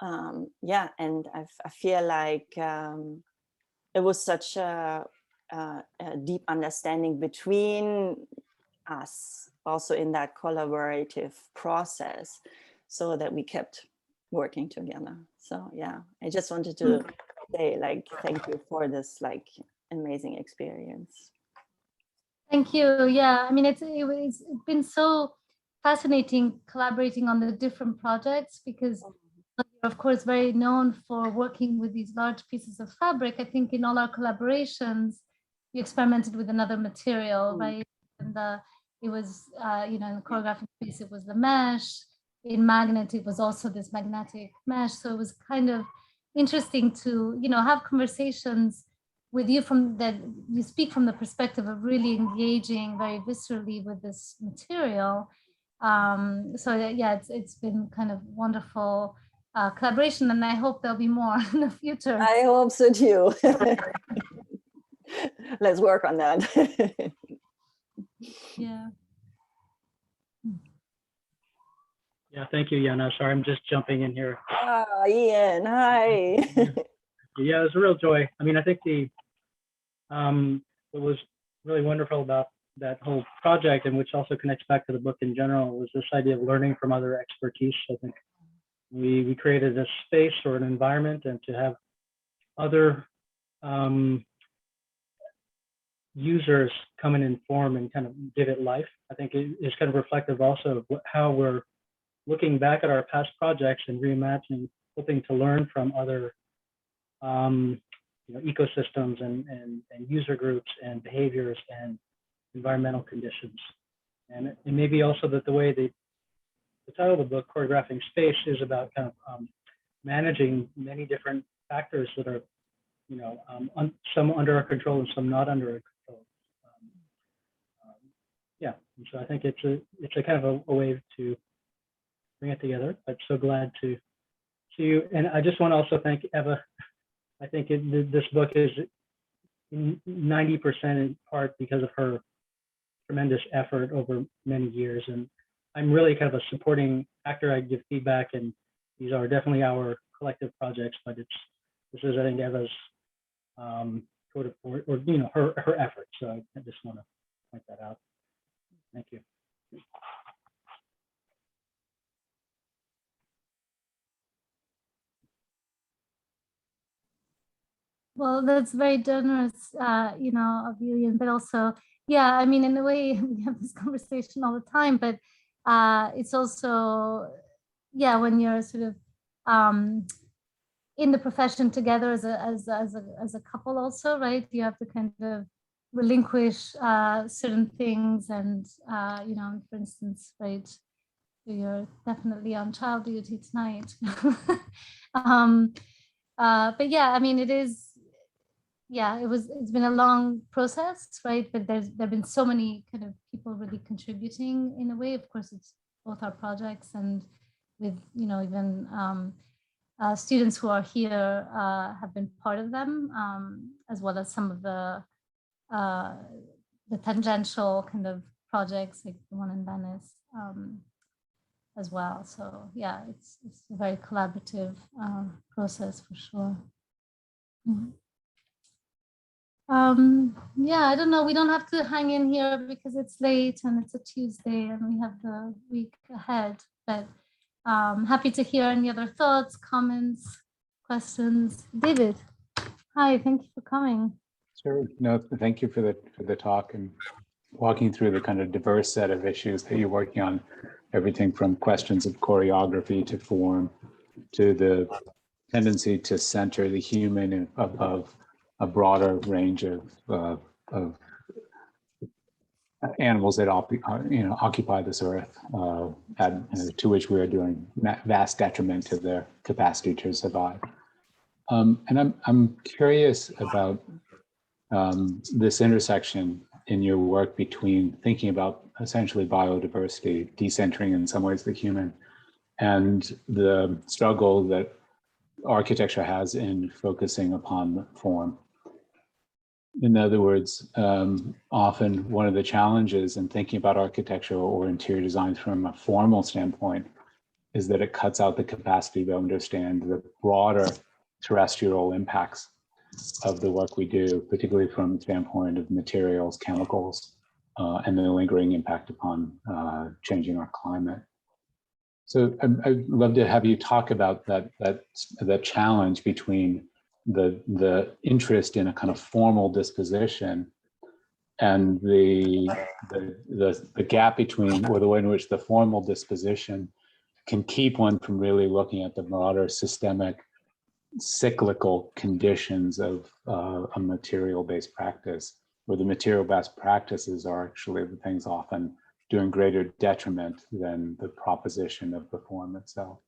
and I feel like it was such a deep understanding between us also in that collaborative process, so that we kept working together. So I just wanted to say like thank you for this like amazing experience. Thank you. Yeah, I mean it's been so fascinating collaborating on the different projects, because you're of course very known for working with these large pieces of fabric. I think in all our collaborations you experimented with another material, right? And it was in the choreographing space it was the mesh. In Magnet it was also this magnetic mesh. So it was kind of interesting to have conversations with you from that. You speak from the perspective of really engaging very viscerally with this material. So it's been kind of wonderful collaboration, and I hope there'll be more in the future. I hope so too. Let's work on that. Yeah. Yeah, thank you, Yana. Sorry, I'm just jumping in here. Ian, hi. Yeah, it was a real joy. I mean, I think what was really wonderful about that whole project, and which also connects back to the book in general, was this idea of learning from other expertise. I think we created a space or an environment, and to have other users come and inform and kind of give it life. I think it is kind of reflective also of how we're looking back at our past projects and reimagining, hoping to learn from other ecosystems and user groups and behaviors and environmental conditions. And maybe also that the way the title of the book, Choreographing Space, is about kind of managing many different factors that are, some under our control and some not under our control. Yeah, and so I think it's a kind of a way to bring it together. I'm so glad to see you, and I just want to also thank Eva. I think this book is 90% in part because of her tremendous effort over many years, and I'm really kind of a supporting actor. I give feedback, and these are definitely our collective projects, but this is, I think, Eva's sort of, or her effort. So I just want to point that out. Thank you. Well, that's very generous, of you, Ian, but also, yeah, I mean, in a way, we have this conversation all the time, but it's also, yeah, when you're sort of in the profession together as a couple also, right? You have to kind of relinquish certain things, and for instance, right, you're definitely on child duty tonight. But yeah, I mean, it's been a long process, right? But there've been so many kind of people really contributing in a way. Of course, it's both our projects and with, even students who are here have been part of them, as well as some of the tangential kind of projects, like the one in Venice, as well. So yeah, it's a very collaborative process for sure. Mm-hmm. Yeah, I don't know. We don't have to hang in here because it's late and it's a Tuesday and we have the week ahead. But happy to hear any other thoughts, comments, questions. David, hi, thank you for coming. Sure. No, thank you for the talk and walking through the kind of diverse set of issues that you're working on. Everything from questions of choreography to form, to the tendency to center the human above a broader range of animals that occupy this earth, to which we are doing vast detriment to their capacity to survive. And I'm curious about this intersection in your work between thinking about essentially biodiversity, decentering in some ways the human, and the struggle that architecture has in focusing upon the form. In other words, often one of the challenges in thinking about architecture or interior design from a formal standpoint is that it cuts out the capacity to understand the broader terrestrial impacts of the work we do, particularly from the standpoint of materials, chemicals, and the lingering impact upon changing our climate. So I'd love to have you talk about that challenge between the interest in a kind of formal disposition and the gap between, or the way in which the formal disposition can keep one from really looking at the broader systemic cyclical conditions of a material-based practice, where the material-based practices are actually the things often doing greater detriment than the proposition of the form itself,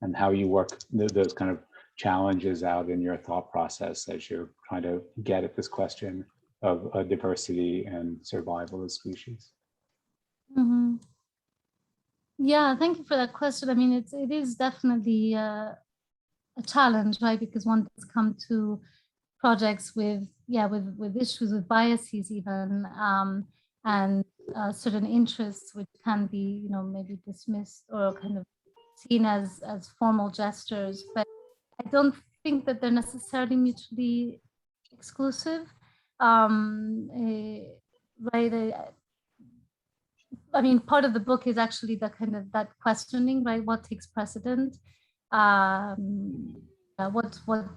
and how you work those kind of challenges out in your thought process as you're trying to get at this question of diversity and survival of species. Mm-hmm. Yeah, thank you for that question. I mean, it is definitely a challenge, right? Because one has come to projects with issues, with biases even, and certain interests which can be, maybe dismissed or kind of seen as formal gestures. But I don't think that they're necessarily mutually exclusive, right? I mean, part of the book is actually the kind of that questioning, right? What takes precedent? What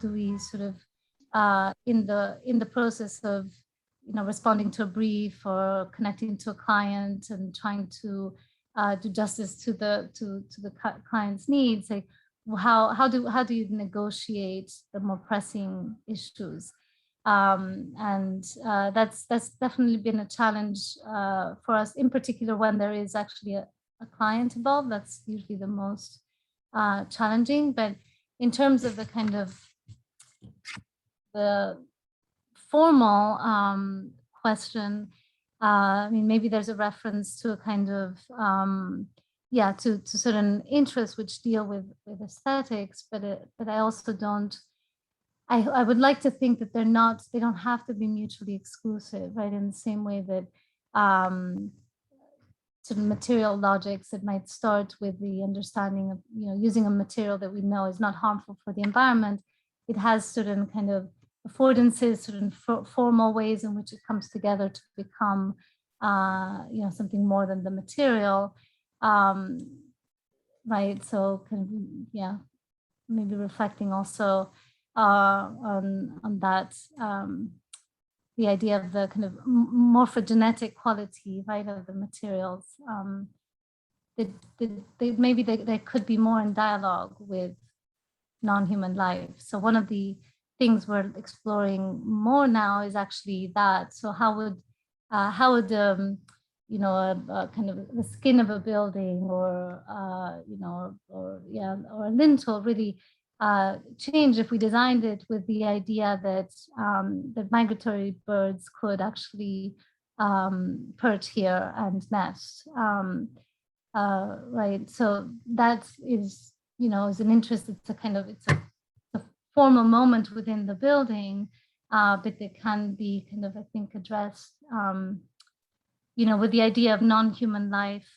do we sort of in the process of responding to a brief or connecting to a client and trying to do justice to the client's needs. Like, how do you negotiate the more pressing issues? And that's definitely been a challenge for us, in particular when there is actually a client involved. That's usually the most challenging. But in terms of the kind of the formal question, I mean, maybe there's a reference to a kind of to certain interests which deal with aesthetics, but I also don't. I would like to think that they don't have to be mutually exclusive, right? In the same way that sort of material logics that might start with the understanding of, using a material that we know is not harmful for the environment. It has certain kind of affordances, certain formal ways in which it comes together to become, something more than the material, right? So kind of, maybe reflecting also on that, the idea of the kind of morphogenetic quality, right, of the materials. Maybe they could be more in dialogue with non-human life. So one of the things we're exploring more now is actually that. So how would kind of the skin of a building or a lintel really change if we designed it with the idea that that migratory birds could actually perch here and nest, right? So that is, is an interest. It's a formal moment within the building, but it can be kind of, I think, addressed, with the idea of non-human life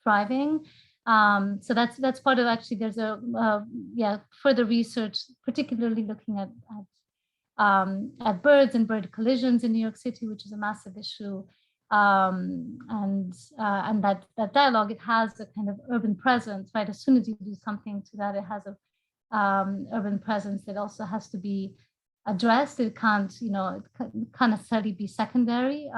thriving. So that's part of, actually, there's a further research, particularly looking at birds and bird collisions in New York City, which is a massive issue. And that dialogue, it has a kind of urban presence, right? As soon as you do something to that, it has a urban presence that also has to be addressed. It can't necessarily be secondary.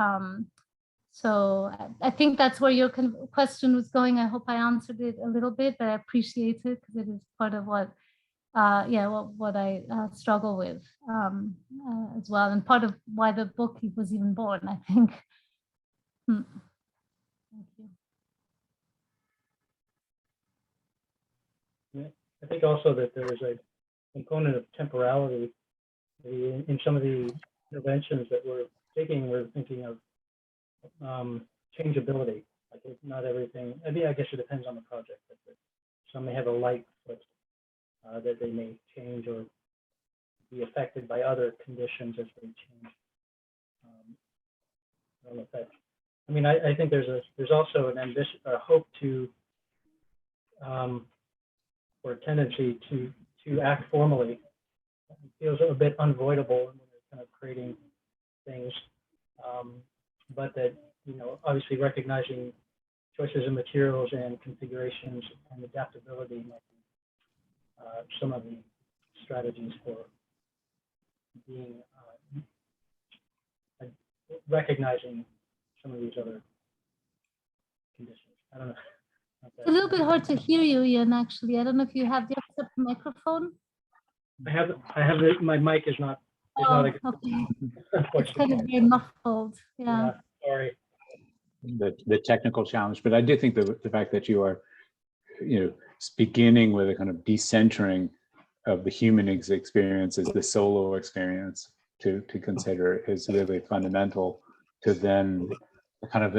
So I think that's where your kind of question was going. I hope I answered it a little bit, but I appreciate it because it is part of what I struggle with as well, and part of why the book was even born, I think. Thank you. Yeah, I think also that there is a component of temporality in some of the interventions that we're taking. We're thinking of changeability. Like, not everything. I mean, I guess it depends on the project. But some may have a light foot that they may change or be affected by other conditions as they change. I don't know if that's. I mean, I think there's also an ambition, a hope to, or a tendency to act formally. It feels a bit unavoidable when we're kind of creating things, but that, obviously recognizing choices of materials and configurations and adaptability might be some of the strategies for being recognizing some of these other conditions. I don't know. It's a little bit hard to hear you, Ian, actually. I don't know if you have the microphone. I have it. My mic is not. Okay. It's kind of very muffled. Yeah. Sorry. The technical challenge, but I do think the fact that you are, beginning with a kind of decentering of the human experience as the solo experience to consider is really fundamental to then the kind of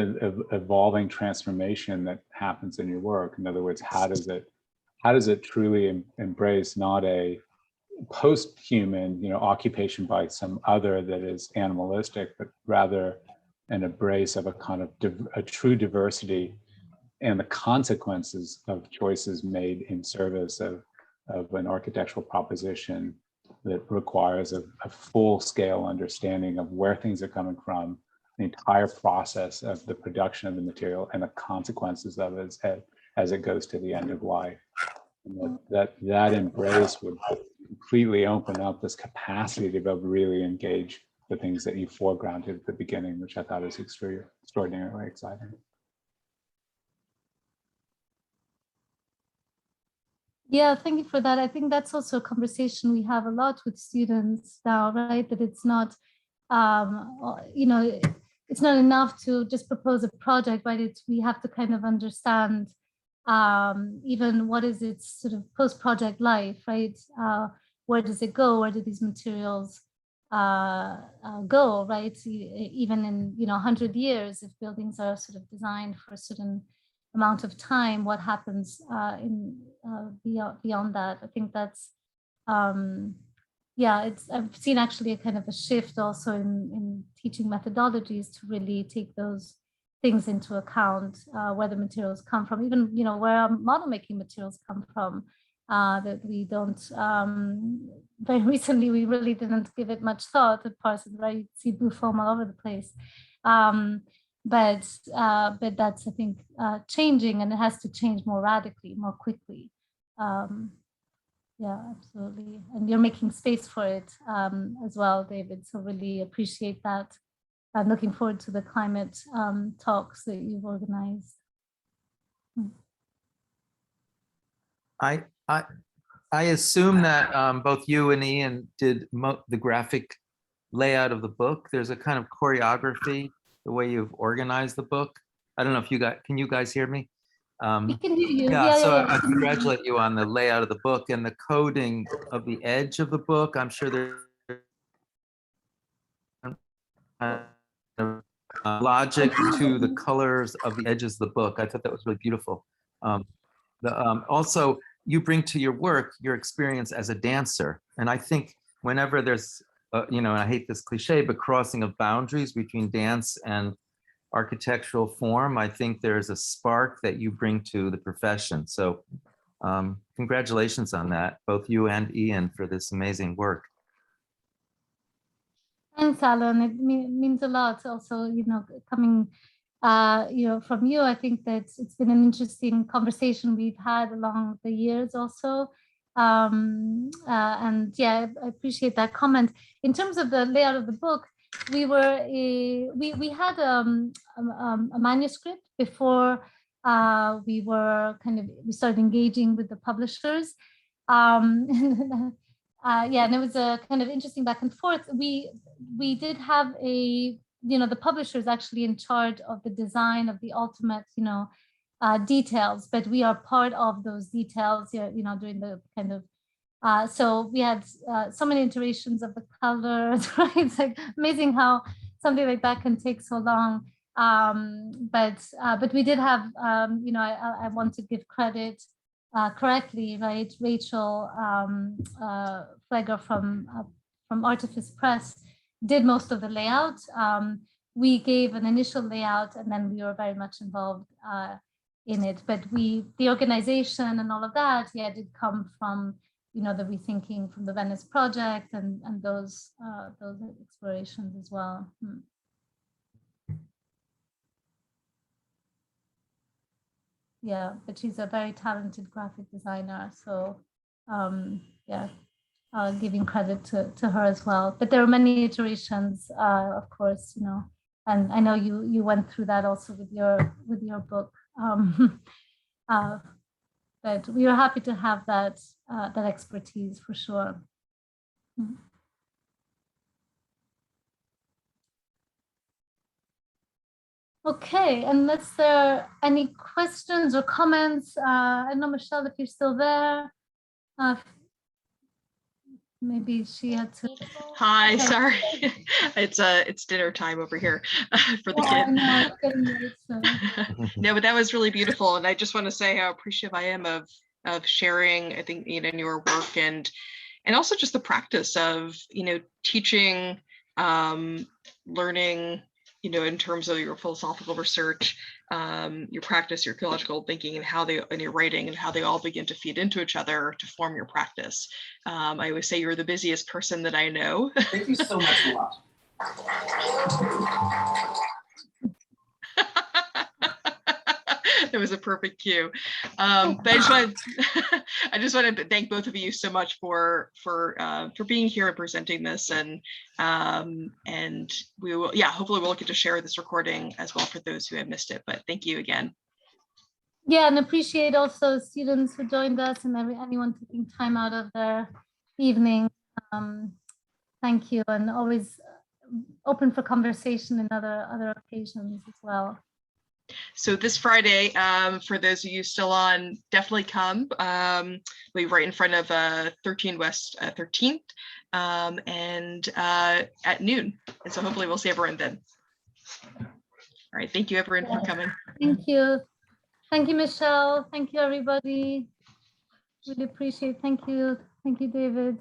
evolving transformation that happens in your work. In other words, how does it truly embrace not a post-human, occupation by some other that is animalistic, but rather an embrace of a kind of a true diversity and the consequences of choices made in service of an architectural proposition that requires a full-scale understanding of where things are coming from, the entire process of the production of the material, and the consequences of it as it goes to the end of life. And that embrace would completely open up this capacity to be able to really engage the things that you foregrounded at the beginning, which I thought was extraordinarily exciting. Yeah, thank you for that. I think that's also a conversation we have a lot with students now, right? That it's not, you know, it's not enough to just propose a project, right? We have to kind of understand even what is its sort of post-project life, right? Where does it go? Where do these materials go, right? Even in, you know, 100 years, if buildings are sort of designed for a certain amount of time, what happens beyond that? I think that's, yeah, I've seen actually a kind of a shift also in teaching methodologies to really take those things into account, where the materials come from, even, you know, where our model making materials come from, that we don't, very recently, we really didn't give it much thought at Parsons, right? You see blue foam all over the place. But that's, I think, changing, and it has to change more radically, more quickly. Yeah, absolutely. And you're making space for it as well, David. So really appreciate that. I'm looking forward to the climate talks that you've organized. I assume that both you and Ian did the graphic layout of the book. There's a kind of choreography, the way you've organized the book. I don't know if you guys, can you guys hear me? We can hear you. Yeah, so I congratulate you on the layout of the book and the coding of the edge of the book. I'm sure there's logic to the colors of the edges of the book. I thought that was really beautiful. Also, you bring to your work your experience as a dancer. And I think whenever there's, you know, and I hate this cliche, but crossing of boundaries between dance and architectural form, I think there's a spark that you bring to the profession. So congratulations on that, both you and Ian, for this amazing work. Thanks, Alan. It means a lot. Also, you know, coming, you know, from you, I think that it's been an interesting conversation we've had along the years also. And yeah, I appreciate that comment. In terms of the layout of the book, we were we had a manuscript before we started engaging with the publishers. Yeah, and it was a kind of interesting back and forth. We did have you know, the publishers actually in charge of the design of the ultimate, you know, details, but we are part of those details, you know, during the kind of, so we had so many iterations of the colors, right? It's like amazing how something like that can take so long. But we did have, you know, I want to give credit correctly, right? Rachel Flegger from Artifice Press did most of the layout. We gave an initial layout, and then we were very much involved in it. But the organization and all of that, yeah, did come from, you know, the rethinking from the Venice project and those explorations as well. Yeah, but she's a very talented graphic designer. So yeah, giving credit to her as well. But there are many iterations, of course, you know, and I know you went through that also with your book. But we are happy to have that that expertise for sure. Okay, unless there are any questions or comments, I don't know, Michelle, if you're still there. Maybe she had to. Hi, Okay. sorry. It's dinner time over here for the Yeah, kid. I know, it's getting late, so. No, but that was really beautiful, and I just want to say how appreciative I am of sharing, I think, you know, in your work, and also just the practice of, you know, teaching, learning, you know, in terms of your philosophical research, your practice, your archaeological thinking, and how they, and your writing, and how they all begin to feed into each other to form your practice. I always say you're the busiest person that I know. Thank you so much a lot. That was a perfect cue. But I just want to thank both of you so much for being here and presenting this, and we will, hopefully we'll get to share this recording as well for those who have missed it. But thank you again. Yeah, and appreciate also students who joined us and anyone taking time out of their evening. Thank you, and always open for conversation in other occasions as well. So this Friday, for those of you still on, definitely come. We'll be right in front of 13 West 13th and at noon. And so hopefully we'll see everyone then. All right, thank you everyone for coming. Thank you. Thank you, Michelle. Thank you, everybody. Really appreciate it. Thank you. Thank you, David.